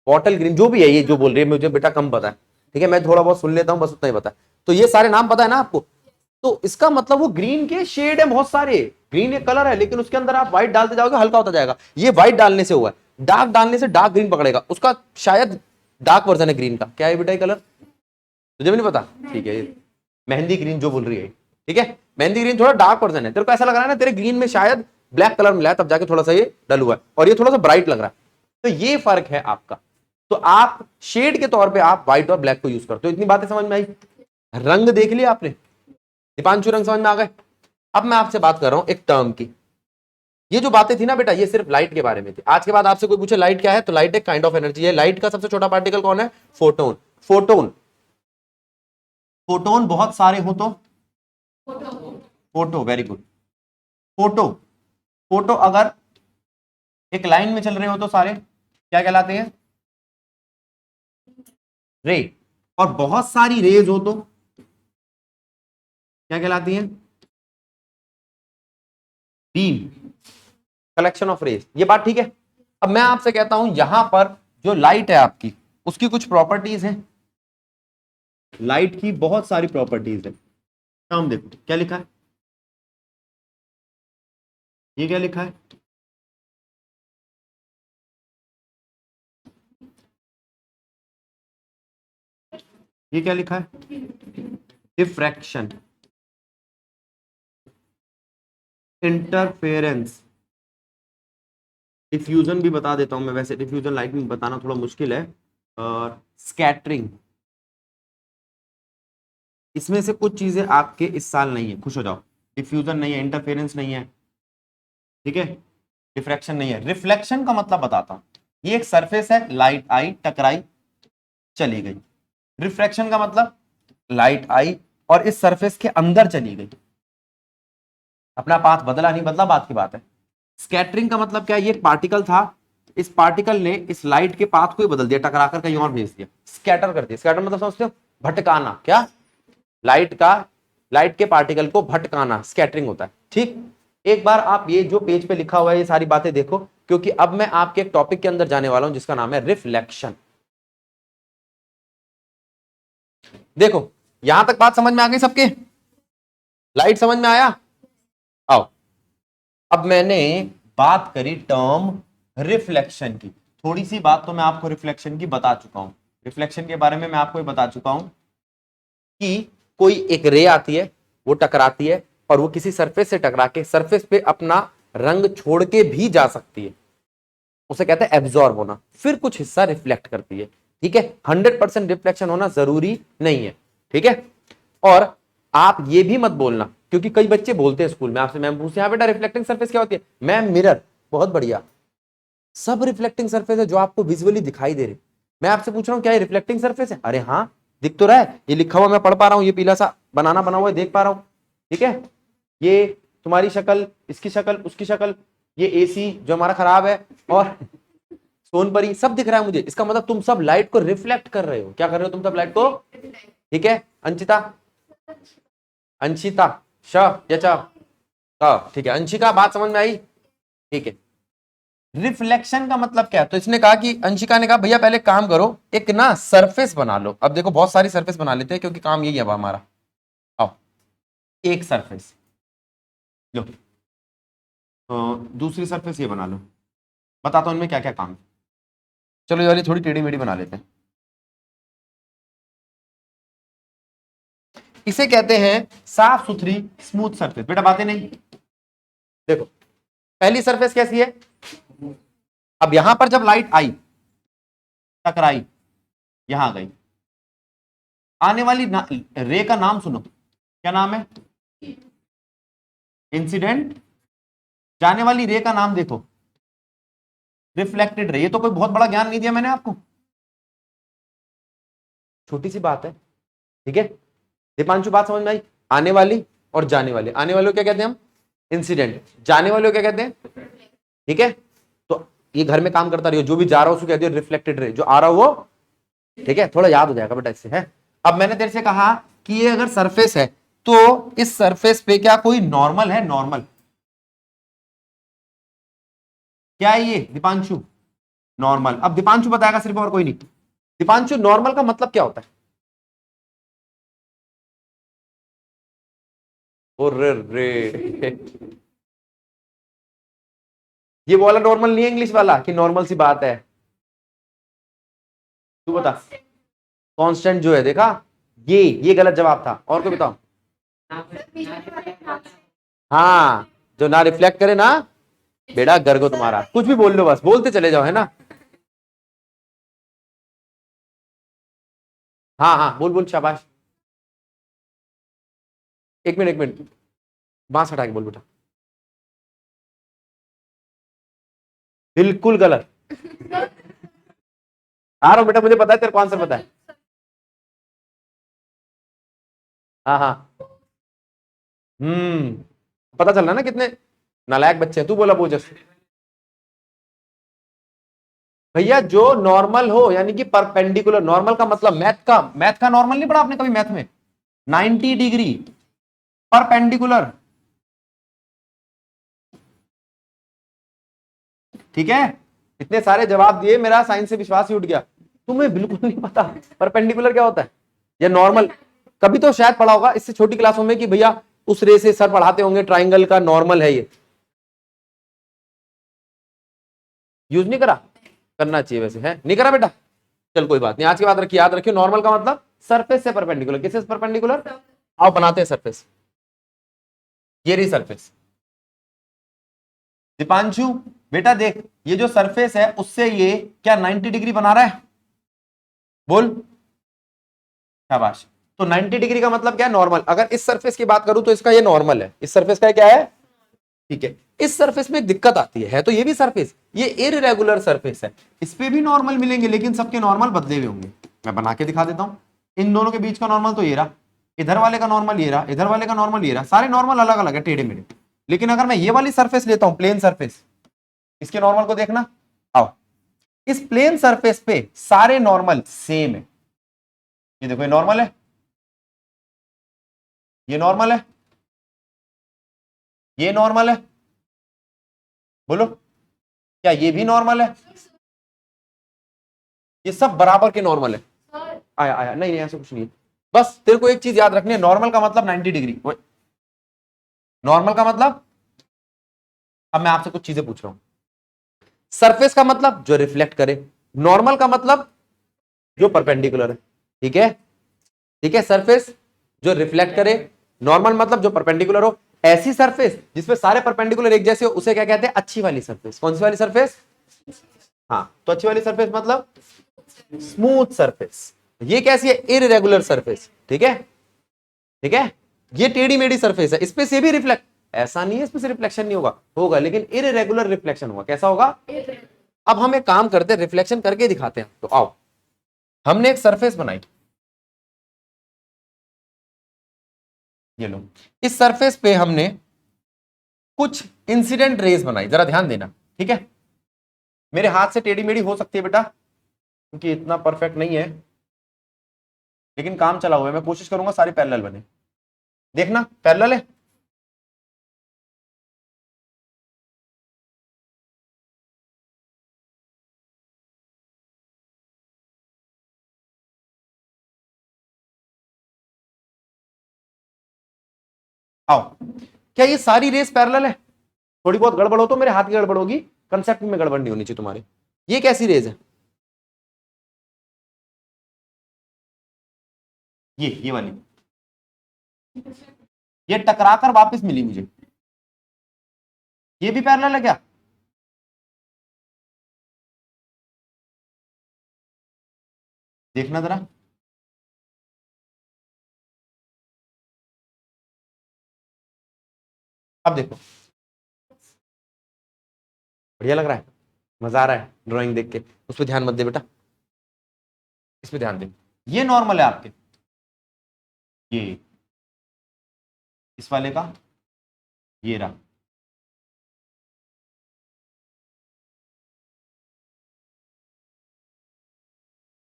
बॉटल ग्रीन, जो भी है, ये जो बोल रही है मुझे बेटा कम पता है, ठीक है, मैं थोड़ा बहुत सुन लेता हूं, बस उतना ही पता है। तो ये सारे नाम पता है ना आपको? तो इसका मतलब वो ग्रीन के शेड है बहुत सारे। ग्रीन एक कलर है, लेकिन उसके अंदर आप व्हाइट डालते जाओगे, हल्का होता जाएगा। ये व्हाइट डालने से हुआ है, डार्क डालने से डार्क ग्रीन पकड़ेगा, उसका शायद डार्क वर्जन है ग्रीन का। क्या है बेटा ये कलर? तुझे भी नहीं पता? ठीक है, मेहंदी ग्रीन जो बोल रही है, ठीक है, मेहंदी ग्रीन थोड़ा डार्क वर्जन है। तेरे को ऐसा लग रहा है ना तेरे ग्रीन में शायद ब्लैक कलर मिला है, तब जाके थोड़ा सा ये डल हुआ है, और ये थोड़ा सा ब्राइट लग रहा है। तो ये फर्क है आपका। तो आप शेड के तौर पे आप व्हाइट और ब्लैक को यूज करते हो। इतनी बातें समझ में आई? रंग देख लिया आपने? दीपांशु, रंग समझ में आ गए? अब मैं आपसे बात कर रहा हूं एक टर्म की। ये जो बातें थी ना बेटा, ये सिर्फ लाइट के बारे में थी। आज के बाद आपसे कोई पूछे लाइट क्या है, तो लाइट एक काइंड ऑफ एनर्जी है। लाइट का सबसे छोटा पार्टिकल कौन है? फोटोन। फोटोन, फोटोन बहुत सारे हो तो photo, very good. Photo, photo अगर एक लाइन में चल रहे हो तो सारे क्या कहलाते हैं? रे। और बहुत सारी रेज हो तो क्या कहलाती हैं? Beam, collection of rays. ये बात ठीक है? अब मैं आपसे कहता हूं, यहां पर जो लाइट है आपकी, उसकी कुछ प्रॉपर्टीज हैं। लाइट की बहुत सारी प्रॉपर्टीज है। हम देखो क्या लिखा है, ये क्या लिखा है? ये क्या लिखा है? डिफ्रैक्शन, इंटरफेरेंस, डिफ्यूजन भी बता देता हूं मैं, वैसे डिफ्यूजन लाइट में बताना थोड़ा मुश्किल है, और स्कैटरिंग। इसमें से कुछ चीजें आपके इस साल नहीं है, खुश हो जाओ। डिफ्यूजन नहीं है, इंटरफेरेंस नहीं है, ठीक है, डिफ्रैक्शन नहीं है। रिफ्लेक्शन का मतलब बताता हूं। ये एक सरफेस है, लाइट आई, टकराई, चली गई। रिफ्रैक्शन का मतलब लाइट आई और इस सरफेस के अंदर चली गई, अपना पाथ बदला नहीं बदला, बात की बात है। स्कैटरिंग का मतलब क्या है? ये एक पार्टिकल था, इस पार्टिकल ने इस लाइट के पाथ को ही बदल दिया, टकराकर कहीं और भेज दिया, स्कैटर कर दिया। स्कैटर मतलब समझते हो? भटकाना। क्या? लाइट के पार्टिकल को भटकाना स्कैटरिंग होता है, ठीक। एक बार आप ये जो पेज पे लिखा हुआ है ये सारी बातें देखो, क्योंकि अब मैं आपके एक टॉपिक के अंदर जाने वाला हूं जिसका नाम है रिफ्लेक्शन। देखो, यहां तक बात समझ में आ गई सबके? लाइट समझ में आया? आओ, अब मैंने बात करी टर्म रिफ्लेक्शन की। थोड़ी सी बात तो मैं आपको रिफ्लेक्शन की बता चुका हूं। रिफ्लेक्शन के बारे में मैं आपको बता चुका हूं कि कोई एक रे आती है, वो टकराती है, और वो किसी सरफेस से टकरा के सरफेस पे अपना रंग छोड़ के भी जा सकती है, उसे कहते हैं एब्जॉर्ब होना। फिर कुछ हिस्सा रिफ्लेक्ट करती है, ठीक है। 100% रिफ्लेक्शन होना जरूरी नहीं है, ठीक है। और आप ये भी मत बोलना, क्योंकि कई बच्चे बोलते हैं स्कूल में, आपसे मैम पूछते हैं बेटा रिफ्लेक्टिंग सरफेस क्या होती है? Ma'am mirror. बहुत बढ़िया, सब रिफ्लेक्टिंग सरफेस है जो आपको विजुअली दिखाई दे रही। मैं आपसे पूछ रहा हूं क्या ये रिफ्लेक्टिंग सरफेस है? अरे हाँ, दिख तो रहा है, ये लिखा हुआ मैं पढ़ पा रहा हूं, ये पीला सा बनाना बना हुआ है देख पा रहा हूं, ठीक है। ये तुम्हारी शक्ल, इसकी शक्ल, उसकी शक्ल, ये एसी जो हमारा खराब है, और सोनपरी, सब दिख रहा है मुझे। इसका मतलब तुम सब लाइट को रिफ्लेक्ट कर रहे हो। क्या कर रहे हो तुम सब? लाइट को, ठीक है। अंशिता, अंशिता, श या च? ठीक है, अंशिका, बात समझ में आई? ठीक है। रिफ्लेक्शन का मतलब क्या है? तो इसने कहा कि, अंशिका ने कहा भैया पहले काम करो, एक ना सरफेस बना लो। अब देखो बहुत सारी सरफेस बना लेते हैं, क्योंकि काम यही है अब हमारा। आओ, एक सरफेस लो, दूसरी सरफेस ये बना लो। बताता हूं इनमें क्या क्या काम है। चलो ये वाली थोड़ी टेढ़ी मेढ़ी बना लेते हैं। इसे कहते हैं साफ सुथरी स्मूथ सरफेस। बेटा बातें नहीं, देखो पहली सरफेस कैसी है? अब यहां पर जब लाइट आई, टकराई, यहां गई, आने वाली रे का नाम सुनो, क्या नाम है? इंसिडेंट जाने वाली रे का नाम देखो, रिफ्लेक्टेड रे। ये तो कोई बहुत बड़ा ज्ञान नहीं दिया मैंने आपको, छोटी सी बात है, ठीक है। दीपांशु बात समझ में आई? आने वाली और जाने वाली, आने वाले को क्या कहते हैं हम? इंसिडेंट। जाने वाले को क्या कहते हैं? ठीक है, तो ये घर में काम करता रहियो, जो भी जा रहा हो उसको कहते हो रिफ्लेक्टेड रे, जो आ रहा हो वो, ठीक है, थोड़ा याद हो जाएगा बेटा इससे, है। अब मैंने तेरे से कहा कि ये अगर सरफेस है तो इस सरफेस पे क्या कोई नॉर्मल है? नॉर्मल क्या है ये दीपांशु? नॉर्मल। अब दीपांशु बताएगा सिर्फ, और कोई नहीं। दीपांशु, नॉर्मल का मतलब क्या होता है? ओ रे रे ये वाला नॉर्मल नहीं है, इंग्लिश वाला कि नॉर्मल सी बात है। तू बता। कांस्टेंट जो है, देखा, ये गलत जवाब था। और कोई बताओ। हाँ, जो ना रिफ्लेक्ट करे ना, बेटा गर्गो तुम्हारा। कुछ भी बोल लो, बस बोलते चले जाओ, है ना। हाँ हाँ, बोल बोल, शाबाश। एक मिनट एक मिनट, बांस हटा के बोल बेटा। बिल्कुल गलत। आ रहा हूं बेटा, मुझे पता है तेरे को आंसर पता है। हाँ हाँ। पता चल रहा है ना कितने नालायक बच्चे हैं। तू बोला बोझस। भैया जो नॉर्मल हो, यानी कि परपेंडिकुलर। नॉर्मल का मतलब मैथ का नॉर्मल नहीं पढ़ा आपने कभी मैथ में? 90 डिग्री परपेंडिकुलर, ठीक है। इतने सारे जवाब दिए, मेरा साइंस से विश्वास ही उठ गया। तुम्हें बिल्कुल नहीं पता परपेंडिकुलर क्या होता है या नॉर्मल? कभी तो शायद पढ़ा होगा इससे छोटी क्लासों में कि भैया उस रे से सर पढ़ाते होंगे, ट्राइंगल का नॉर्मल है ये। यूज नहीं करा? करना चाहिए वैसे, है नहीं करा बेटा? चल कोई बात नहीं, आज के बाद रखिए, याद रखियो, नॉर्मल का मतलब सरफेस से परपेंडिकुलर। किससे परपेंडिकुलर? आओ बनाते हैं सरफेस। ये रही सरफेस। दीपांशु बेटा देख, ये जो सरफेस है उससे ये क्या 90 डिग्री बना रहा है? बोल। शाबाश। तो 90 डिग्री का मतलब क्या है? नॉर्मल। अगर इस सरफेस की बात करूं तो इसका ये नॉर्मल है। इस सरफेस का क्या है? ठीक है। इस सरफेस में एक दिक्कत आती है तो ये भी सरफेस, ये इररेगुलर सरफेस है। इस पे भी नॉर्मल मिलेंगे लेकिन सबके नॉर्मल बदले हुए होंगे। मैं बना के दिखा देता हूं। इन दोनों के बीच का नॉर्मल तो ये रहा, इधर वाले का नॉर्मल ये रहा, इधर वाले का नॉर्मल ये रहा। सारे नॉर्मल अलग अलग है, टेढ़े मेढ़े। लेकिन अगर मैं ये वाली सरफेस लेता हूं, प्लेन सरफेस, इसके नॉर्मल को देखना। आओ, इस प्लेन सरफेस पे सारे नॉर्मल सेम है। ये देखो, ये नॉर्मल है, ये नॉर्मल है, ये नॉर्मल है। बोलो, क्या ये भी नॉर्मल है? ये सब बराबर के नॉर्मल है। आया आया, नहीं नहीं, ऐसा कुछ नहीं है। बस तेरे को एक चीज याद रखनी है, नॉर्मल का मतलब 90 डिग्री। नॉर्मल का मतलब, अब मैं आपसे कुछ चीजें पूछ रहा हूं। सरफेस का मतलब जो रिफ्लेक्ट करे, नॉर्मल का मतलब जो परपेंडिकुलर है। ठीक है, ठीक है। सरफेस जो रिफ्लेक्ट करे, नॉर्मल मतलब जो परपेंडिकुलर हो। ऐसी सरफेस जिसपे सारे परपेंडिकुलर एक जैसे हो उसे क्या कहते हैं? अच्छी वाली सरफेस। कौन सी वाली सरफेस? हाँ, तो अच्छी वाली सरफेस मतलब स्मूथ सरफेस। ये कैसी है? Irregular surface. ठीक है, ठीक है। ये टेढ़ी मेढ़ी सरफेस है, इसपे से भी रिफ्लेक्ट, ऐसा नहीं है इसमें से रिफ्लेक्शन नहीं होगा, होगा, लेकिन इररेगुलर रिफ्लेक्शन होगा। कैसा होगा? अब हम एक काम करते हैं, रिफ्लेक्शन करके दिखाते हैं। तो आओ, हमने एक सरफेस बनाई, ये लो। इस सरफेस पे हमने कुछ इंसिडेंट रेज बनाई, जरा ध्यान देना, ठीक है। मेरे हाथ से टेढ़ी मेढ़ी हो सकती है बेटा, क्योंकि इतना परफेक्ट नहीं है, लेकिन काम चला हुआ है। मैं कोशिश करूंगा सारी पैरेलल बने। देखना, पैरेलल है। आओ, क्या ये सारी रेस पैरेलल है? थोड़ी बहुत गड़बड़ हो तो मेरे हाथ की गड़बड़ होगी, कंसेप्ट में गड़बड़ नहीं होनी चाहिए तुम्हारे। ये कैसी रेज है? ये वाली, ये टकराकर वापस मिली मुझे। ये भी पैरेलल है क्या? देखना जरा। अब देखो, बढ़िया लग रहा है, मजा आ रहा है ड्राइंग देख के। उस पर ध्यान मत दे बेटा, इस पे ध्यान दे। ये नॉर्मल है आपके, ये इस वाले का ये रहा,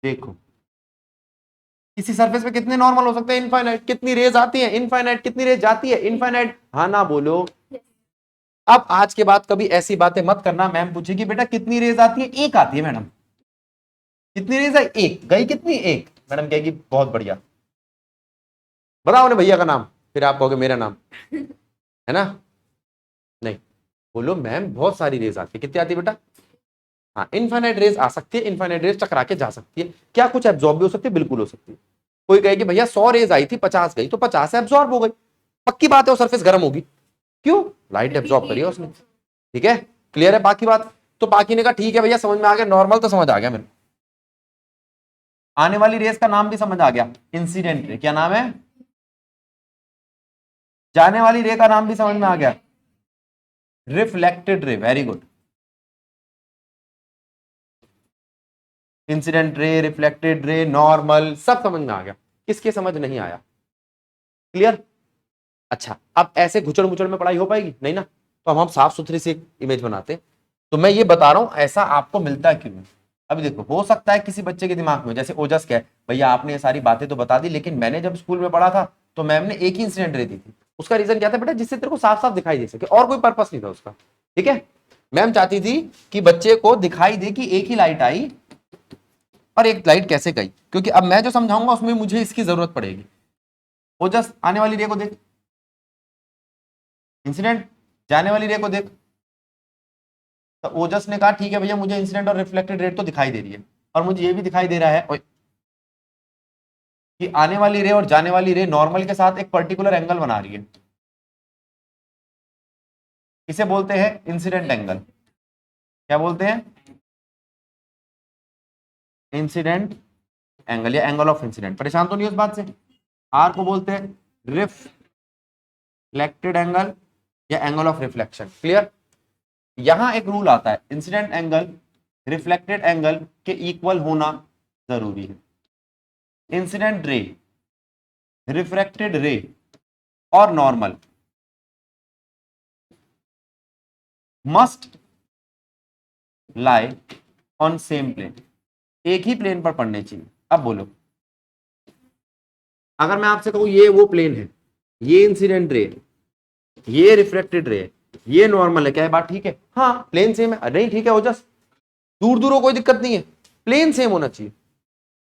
देखो किसी सरफेस पे कितने नॉर्मल हो सकते हैं? इनफाइनाइट। कितनी रेज आती है? इनफाइनाइट। कितनी रेज जाती है? इनफाइनाइट। हाँ ना बोलो। अब आज के बाद कभी ऐसी बातें मत करना, मैम पूछेगी बेटा कितनी रेज आती है? एक आती है मैडम। कितनी रेज है? एक। गई कितनी? एक। मैडम कहेगी बहुत बढ़िया, बताओ ने भैया का नाम, फिर आप कहोगे मेरा नाम है ना। नहीं, बोलो मैम बहुत सारी रेज आती है। कितनी आती है बेटा? हाँ, इनफाइनाइट रेज आ सकती है, इनफाइनाइट रेज टकरा के जा सकती है। क्या कुछ एब्जॉर्ब भी हो सकती है? बिल्कुल हो सकती है। कोई कहे कि भैया 100 रेज आई थी, 50 गई, तो 50 एब्जॉर्ब हो गई, पक्की बात है वो सरफेस गर्म होगी। क्यों? लाइट एब्जॉर्ब करी है उसने। ठीक है, क्लियर है बाकी बात? तो बाकी ने कहा ठीक है भैया समझ में आ गया, नॉर्मल तो समझ आ गया मेरे। आने वाली रेस का नाम भी समझ आ गया, इंसिडेंट रे। क्या नाम है? जाने वाली रे का नाम भी समझ में आ गया, reflected ray. Very good. Incident ray, reflected रे, नॉर्मल, सब समझ में आ गया। किसके समझ नहीं आया? क्लियर? अच्छा, अब ऐसे घुचड़ मुचड़ में पढ़ाई हो पाएगी नहीं ना, तो हम साफ सुथरी सी एक इमेज बनाते। तो मैं ये बता रहा हूं ऐसा आपको मिलता क्यों है। अभी देखो, हो सकता है किसी बच्चे के दिमाग में, जैसे ओजस क्या है, भैया आपने ये सारी बातें तो बता दी, लेकिन मैंने जब स्कूल में पढ़ा था तो मैम ने एक ही इंसिडेंट रे दी थी। उसका रीजन क्या था बेटा? जिससे तेरे को साफ साफ दिखाई दे सके, और कोई पर्पस नहीं था उसका। ठीक है, मैम चाहती थी कि बच्चे को दिखाई दे कि एक ही लाइट आई और एक लाइट कैसे गई, क्योंकि अब मैं जो समझाऊंगा उसमें मुझे इसकी जरूरत पड़ेगी। ओजस आने वाली रे को देख, इंसिडेंट जाने वाली रे को देख। तो ओजस ने कहा ठीक है भैया मुझे इंसिडेंट और रिफ्लेक्टेड रेट तो दिखाई दे रही है, और मुझे ये भी दिखाई दे रहा है कि आने वाली रे और जाने वाली रे नॉर्मल के साथ एक पर्टिकुलर एंगल बना रही है। इसे बोलते हैं इंसिडेंट एंगल। क्या बोलते हैं? इंसिडेंट एंगल या एंगल ऑफ इंसिडेंट। परेशान तो नहीं उस बात से? आर को बोलते हैं रिफ्लेक्टेड एंगल या एंगल ऑफ रिफ्लेक्शन। क्लियर? यहां एक रूल आता है, इंसिडेंट एंगल रिफ्लेक्टेड एंगल के इक्वल होना जरूरी है। इंसिडेंट रे, रिफ्रैक्टेड रे और normal must lie on same plane. एक ही प्लेन पर पड़ने चाहिए। अब बोलो, अगर मैं आपसे कहूं ये वो प्लेन है, ये इंसिडेंट रे, ये रिफ्रैक्टेड रे, ये नॉर्मल है, क्या है बात ठीक है? हाँ प्लेन सेम है। नहीं ठीक है, हो जस्ट दूर दूर हो, कोई दिक्कत नहीं है, प्लेन सेम होना चाहिए।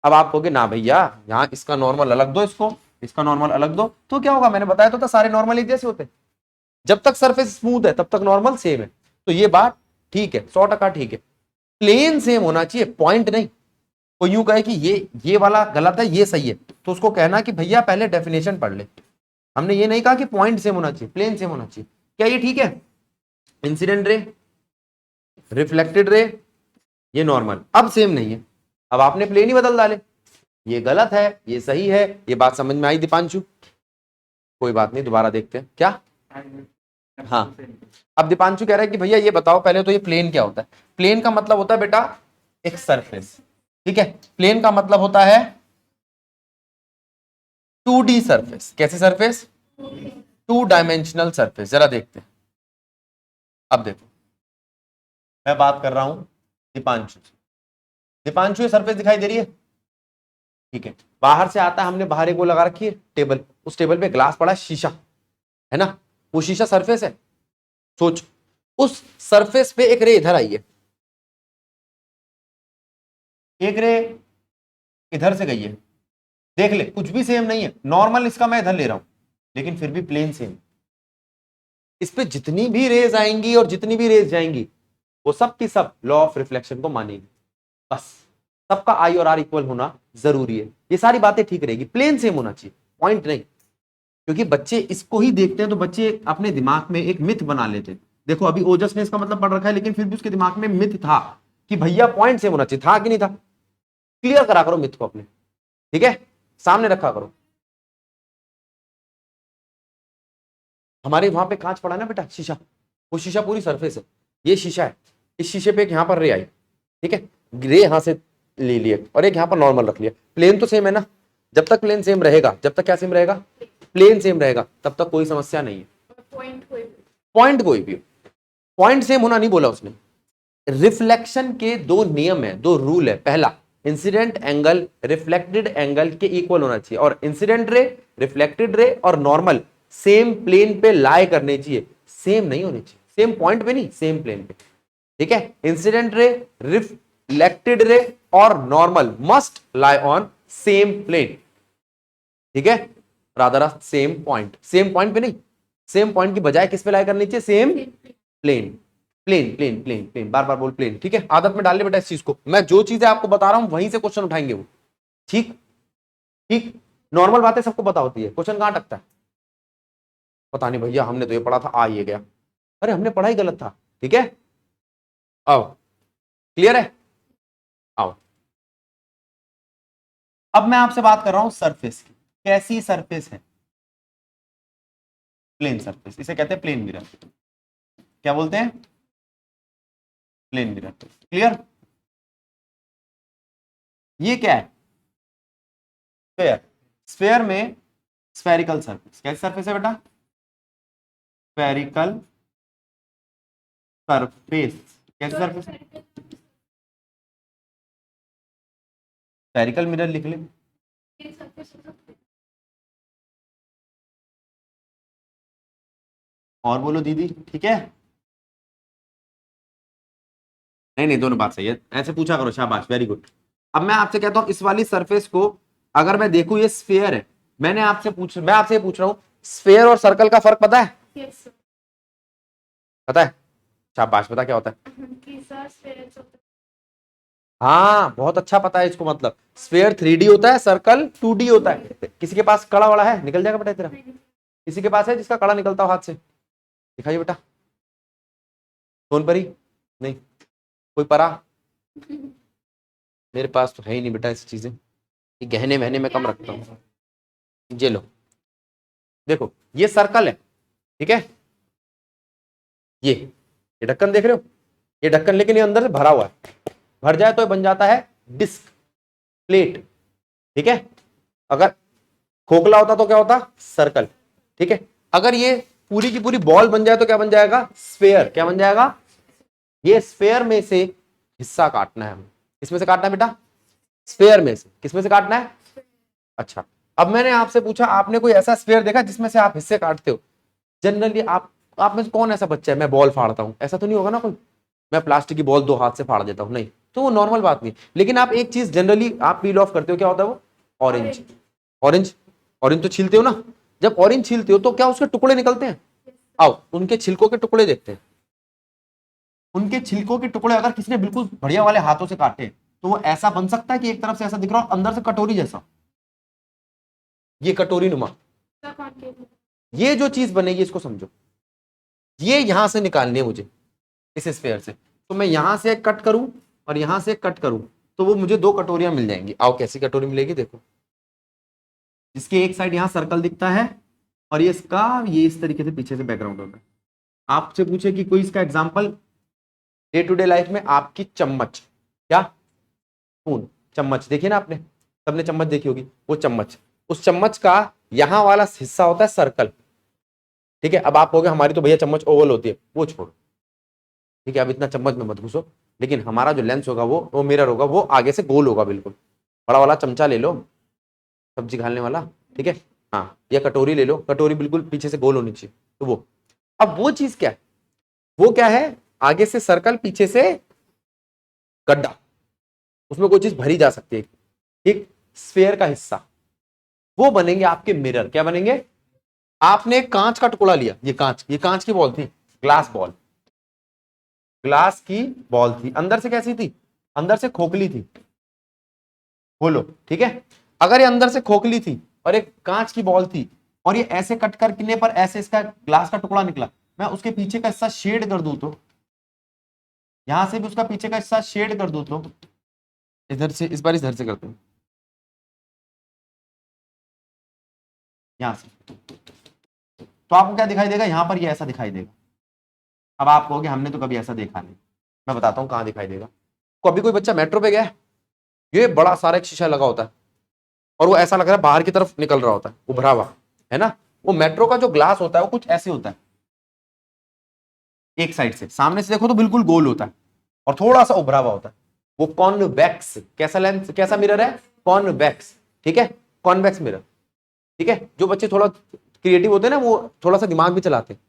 अब आप कहोगे ना भैया यहाँ इसका नॉर्मल अलग दो, इसको इसका नॉर्मल अलग दो, तो क्या होगा? मैंने बताया तो था सारे नॉर्मल एक जैसे होते हैं। जब तक सरफेस स्मूथ है तब तक नॉर्मल सेम है। तो ये बात ठीक है, 100% ठीक है, प्लेन सेम होना चाहिए, पॉइंट नहीं। कोई यूं कहे कि ये वाला गलत है ये सही है, तो उसको कहना कि भैया पहले डेफिनेशन पढ़ ले। हमने ये नहीं कहा कि पॉइंट सेम होना चाहिए, प्लेन सेम होना चाहिए। क्या ये ठीक है? इंसिडेंट रे, रिफ्लेक्टेड रे, ये नॉर्मल अब सेम नहीं है, अब आपने प्लेन ही बदल डाले। ये गलत है, ये सही है, ये बात समझ में आई दीपांशु? कोई बात नहीं, दोबारा देखते हैं क्या। हाँ, अब दीपांशु कह रहा है कि भैया ये बताओ पहले तो ये प्लेन क्या होता है? प्लेन का मतलब होता है बेटा एक सरफेस। ठीक है, प्लेन का मतलब होता है 2D सरफेस। कैसे सरफेस? 2 dimensional surface. जरा देखते हैं। अब देखो, मैं बात कर रहा हूं दीपांशु से। दीपांशु ये सरफेस दिखाई दे रही है? ठीक है, बाहर से आता है, हमने बाहर एक वो लगा रखी है टेबल, उस टेबल पे ग्लास पड़ा है, शीशा है ना, वो शीशा सरफेस है। सोच, उस सरफेस पे एक रे इधर आई है, एक रे इधर से गई है। देख ले कुछ भी सेम नहीं है, नॉर्मल इसका मैं इधर ले रहा हूं, लेकिन फिर भी प्लेन सेम। इस पे जितनी भी रेज आएंगी और जितनी भी रेज जाएंगी वो सब की सब लॉ ऑफ रिफ्लेक्शन को मानेगी। बस सबका आई और आर इक्वल होना जरूरी है, ये सारी बातें ठीक रहेगी, प्लेन सेम होना चाहिए, पॉइंट नहीं। क्योंकि बच्चे इसको ही देखते हैं तो बच्चे अपने दिमाग में एक मिथ बना लेते हैं। देखो अभी ओजस ने इसका मतलब पढ़ रखा है, लेकिन फिर भी उसके दिमाग में मिथ था कि भैया पॉइंट सेम होना चाहिए। था कि नहीं था? क्लियर करा करो मिथ को अपने, ठीक है, सामने रखा करो। हमारे वहां पे कांच पड़ा ना बेटा, शीशा, वो शीशा पूरी सरफेस है, ये शीशा है, इस शीशे पे एक यहाँ पर रे आई, ठीक है, रे यहां से ले लिए और एक यहाँ पर नॉर्मल रख लिया, प्लेन तो सेम है ना, जब तक प्लेन सेम रहेगा, जब तक क्या सेम रहेगा, प्लेन सेम रहेगा, तब तक कोई समस्या नहीं है। पॉइंट कोई भी, पॉइंट सेम होना नहीं बोला उसने। रिफ्लेक्शन के दो नियम है, दो रूल है। पहला, इंसिडेंट एंगल रिफ्लेक्टेड एंगल के इक्वल होना चाहिए, और इंसिडेंट रे, रिफ्लेक्टेड रे और नॉर्मल सेम प्लेन पे लाई करने चाहिए, सेम नहीं होने चाहिए, सेम पॉइंट पे नहीं, सेम प्लेन पे, ठीक है। इंसिडेंट रे, रिफ्लेक्टेड रे और normal must lie on same plane, ठीक है, rather same point, same point पे नहीं, सेम पॉइंट की बजाय किस पे लाई करनी चाहिए, same plane, plane plane plane plane, बार बार बोल प्लेन, ठीक है। आदत में डाल ले बेटा इस चीज को, मैं जो चीजें आपको बता रहा हूं वहीं से क्वेश्चन उठाएंगे वो, ठीक ठीक। नॉर्मल बातें सबको पता होती है, क्वेश्चन कहां अटकता है, पता नहीं भैया हमने तो ये पढ़ा था आ ये गया, अरे हमने पढ़ा ही गलत था, ठीक है। आओ, क्लियर है, आओ। अब मैं आपसे बात कर रहा हूं सरफेस की, कैसी सरफेस है, प्लेन सरफेस, इसे कहते हैं प्लेन मिरर, क्या बोलते हैं, प्लेन मिरर, क्लियर। ये क्या है, स्फेयर, स्फेयर में स्फेरिकल सरफेस, कैसी सरफेस है बेटा, स्फेरिकल सरफेस, कैसी सरफेस, स्फेरिकल मिरर लिख ले, और बोलो दीदी, ठीक है। नहीं नहीं, दोनों बात सही है, ऐसे पूछा करो, शाबाश, वेरी गुड। अब मैं आपसे कहता हूं इस वाली सरफेस को अगर मैं देखूं ये स्फेयर है, मैं आपसे पूछ रहा हूं स्फेयर और सर्कल का फर्क पता है, yes, पता है, शाबाश, पता क्या होता है, हाँ बहुत अच्छा पता है इसको, मतलब स्फेयर 3D होता है, सर्कल 2D होता है। किसी के पास कड़ा वड़ा है, निकल जाएगा बेटा तेरा, किसी के पास है जिसका कड़ा निकलता हो हाथ से, दिखाइए बेटा, सोनपरी, नहीं, कोई परा, मेरे पास तो है ही नहीं बेटा ऐसी चीजें, ये गहने वहने में कम रखता हूँ। ये लो, देखो ये सर्कल है, ठीक है, ये ढक्कन देख रहे हो, ये ढक्कन, लेकिन ये अंदर से भरा हुआ है, भर जाए तो ये बन जाता है डिस्क, प्लेट, ठीक है। अगर खोखला होता तो क्या होता, सर्कल, ठीक है। अगर ये पूरी की पूरी बॉल बन जाए तो क्या बन जाएगा, स्फेयर, क्या बन जाएगा, ये स्फेयर में से हिस्सा काटना है हमें, किसमें से काटना है बेटा, स्फेयर में से, किसमें से काटना है, अच्छा। अब मैंने आपसे पूछा आपने कोई ऐसा स्फेयर देखा जिसमें से आप हिस्से काटते हो, जनरली आप में से कौन ऐसा बच्चा है मैं बॉल फाड़ता हूं, ऐसा तो नहीं होगा ना कोई, मैं प्लास्टिक की बॉल 2 हाथ से फाड़ देता हूं, नहीं, तो वो नॉर्मल बात नहीं। लेकिन आप एक चीज जनरली आप पील ऑफ करते हो, क्या होता है वो, ऑरेंज, ऑरेंज, ऑरेंज तो छीलते हो ना, जब ऑरेंज छीलते हो तो क्या उसके टुकड़े निकलते हैं, आओ उनके छिलकों के टुकड़े देखते हैं, उनके छिलकों के टुकड़े अगर किसी ने बिल्कुल बढ़िया वाले हाथों से काटे तो वो ऐसा बन सकता है कि एक तरफ से ऐसा दिख रहा हो, अंदर से कटोरी जैसा, ये कटोरी नुमा, ये जो चीज बनेगी इसको समझो, ये यहां से निकालनी है मुझे इस स्फेयर से, तो मैं यहां से कट करूं और यहां से कट करूं तो वो मुझे 2 कटोरियां मिल जाएंगी। आओ कैसी कटोरी मिलेगी, देखो, जिसके एक साइड यहां सर्कल दिखता है और ये इस तरीके से पीछे से बैकग्राउंड होता है। आपसे पूछे कि कोई इसका example day to day life में, आपकी चम्मच, क्या, स्पून, चम्मच देखिए ना आपने, सबने चम्मच देखी होगी, वो चम्मच, उस चम्मच का यहां वाला हिस्सा होता है सर्कल, ठीक है। अब आप कहोगे हमारी तो भैया चम्मच ओवल होती है, वो छोड़ो, ठीक है, अब इतना चम्मच में मत घुसो, लेकिन हमारा जो लेंस होगा वो मिरर होगा, वो आगे से गोल होगा बिल्कुल, बड़ा वाला चमचा ले लो सब्जी घालने वाला, ठीक है, हाँ, या कटोरी ले लो, कटोरी बिल्कुल पीछे से गोल होनी चाहिए, तो वो, अब वो चीज क्या है, वो क्या है, आगे से सर्कल पीछे से गड्ढा, उसमें कोई चीज भरी जा सकती है, ठीक, स्फेयर का हिस्सा, वो बनेंगे आपके मिरर, क्या बनेंगे, आपने एक कांच का टुकड़ा लिया, ये कांच की बॉल थी, ग्लास बॉल, ग्लास की बॉल थी, अंदर से कैसी थी, अंदर से खोखली थी, बोलो, ठीक है। अगर ये अंदर से खोखली थी और एक कांच की बॉल थी और ये ऐसे कट करने पर ऐसे इसका ग्लास का टुकड़ा निकला, मैं उसके पीछे का हिस्सा शेड कर दूं तो, यहां से भी उसका पीछे का हिस्सा शेड कर दूं तो, इधर से, इस बार इधर से करते हैं, यहां से, तो आपको क्या दिखाई देगा, यहां पर ये ऐसा दिखाई देगा। अब आप कहोगे हमने तो कभी ऐसा देखा नहीं, मैं बताता हूं कहां दिखाई देगा। कभी कोई बच्चा मेट्रो पे गया है, ये बड़ा सारा एक शीशा लगा होता है और वो ऐसा लग रहा है बाहर की तरफ निकल रहा होता है, उभरा हुआ, है ना। वो मेट्रो का जो ग्लास होता है वो कुछ ऐसे होता है, एक साइड से सामने से देखो तो बिल्कुल गोल होता है और थोड़ा सा उभरा हुआ होता है, वो कॉन्वेक्स, कैसा लेंस, कैसा मिरर है, कॉन्वेक्स, ठीक है, कॉन्वेक्स मिरर, ठीक है। जो बच्चे थोड़ा क्रिएटिव होते हैं ना, वो थोड़ा सा दिमाग भी चलाते हैं,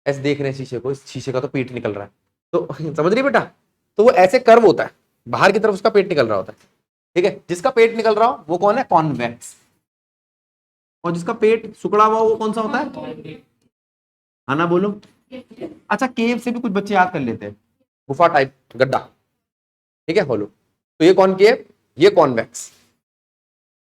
ऐसे देख रहे हैं शीशे को, इस शीशे का तो पेट निकल रहा है, तो समझ रही बेटा, तो वो ऐसे कर्व होता है, बाहर की तरफ उसका पेट निकल रहा होता है, ठीक है। जिसका पेट निकल रहा हो वो कौन है, कॉन्वेक्स, और जिसका पेट सुकड़ा हुआ वो कौन सा होता है, आना बोलो। अच्छा, केव से भी कुछ बच्चे याद कर लेते हैं, गुफा टाइप गड्ढा, ठीक है, होलो, तो ये कॉनकेव, ये कॉन्वेक्स,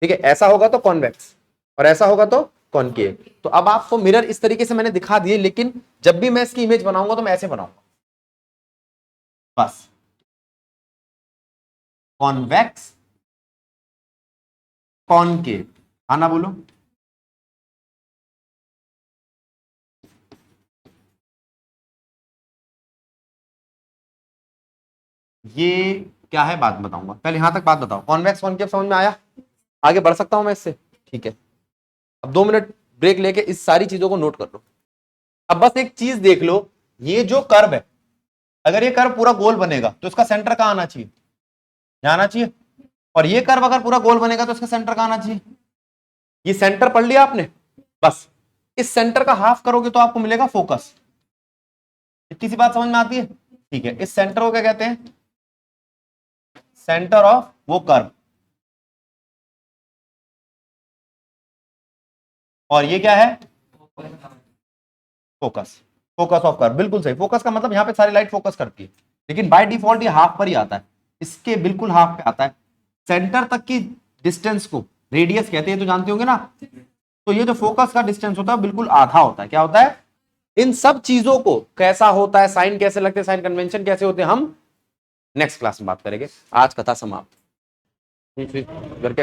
ठीक है, ऐसा होगा तो कॉन्वेक्स और ऐसा होगा तो कॉनकेव। तो अब आपको मिरर इस तरीके से मैंने दिखा दिए, लेकिन जब भी मैं इसकी इमेज बनाऊंगा तो मैं ऐसे बनाऊंगा, बस, कॉन्वेक्स, कॉनकेव, आना बोलो। ये क्या है बात बताऊंगा, पहले यहां तक बात बताओ, कॉन्वेक्स कॉनकेव समझ में आया, आगे बढ़ सकता हूं मैं इससे, ठीक है। अब 2 मिनट ब्रेक लेके इस सारी चीजों को नोट कर लो। अब बस एक चीज देख लो, ये जो कर्व है, अगर ये कर्व पूरा गोल बनेगा तो इसका सेंटर कहां आना चाहिए, यहां आना चाहिए, और ये कर्व अगर पूरा गोल बनेगा तो इसका सेंटर कहां आना चाहिए, ये सेंटर पढ़ लिया आपने, बस इस सेंटर का हाफ करोगे तो आपको मिलेगा फोकस। इतनी सी बात समझ में आती है, ठीक है। इस सेंटर को क्या कहते हैं, सेंटर ऑफ वो कर्व, और ये क्या है, फोकस, फोकस ऑफ कर्व, बिल्कुल सही। फोकस का मतलब यहां पे सारी लाइट फोकस करती है, लेकिन बाय डिफॉल्ट ये हाफ पर ही आता है, इसके बिल्कुल हाफ पे आता है। सेंटर तक की डिस्टेंस को रेडियस कहते हैं, तो जानते होंगे ना। तो ये जो फोकस का डिस्टेंस होता है बिल्कुल आधा होता है, क्या होता है। इन सब चीजों को कैसा होता है, साइन कैसे लगते हैं, साइन कन्वेंशन कैसे होते हैं, हम नेक्स्ट क्लास में बात करेंगे। आज कथा समाप्त। घर के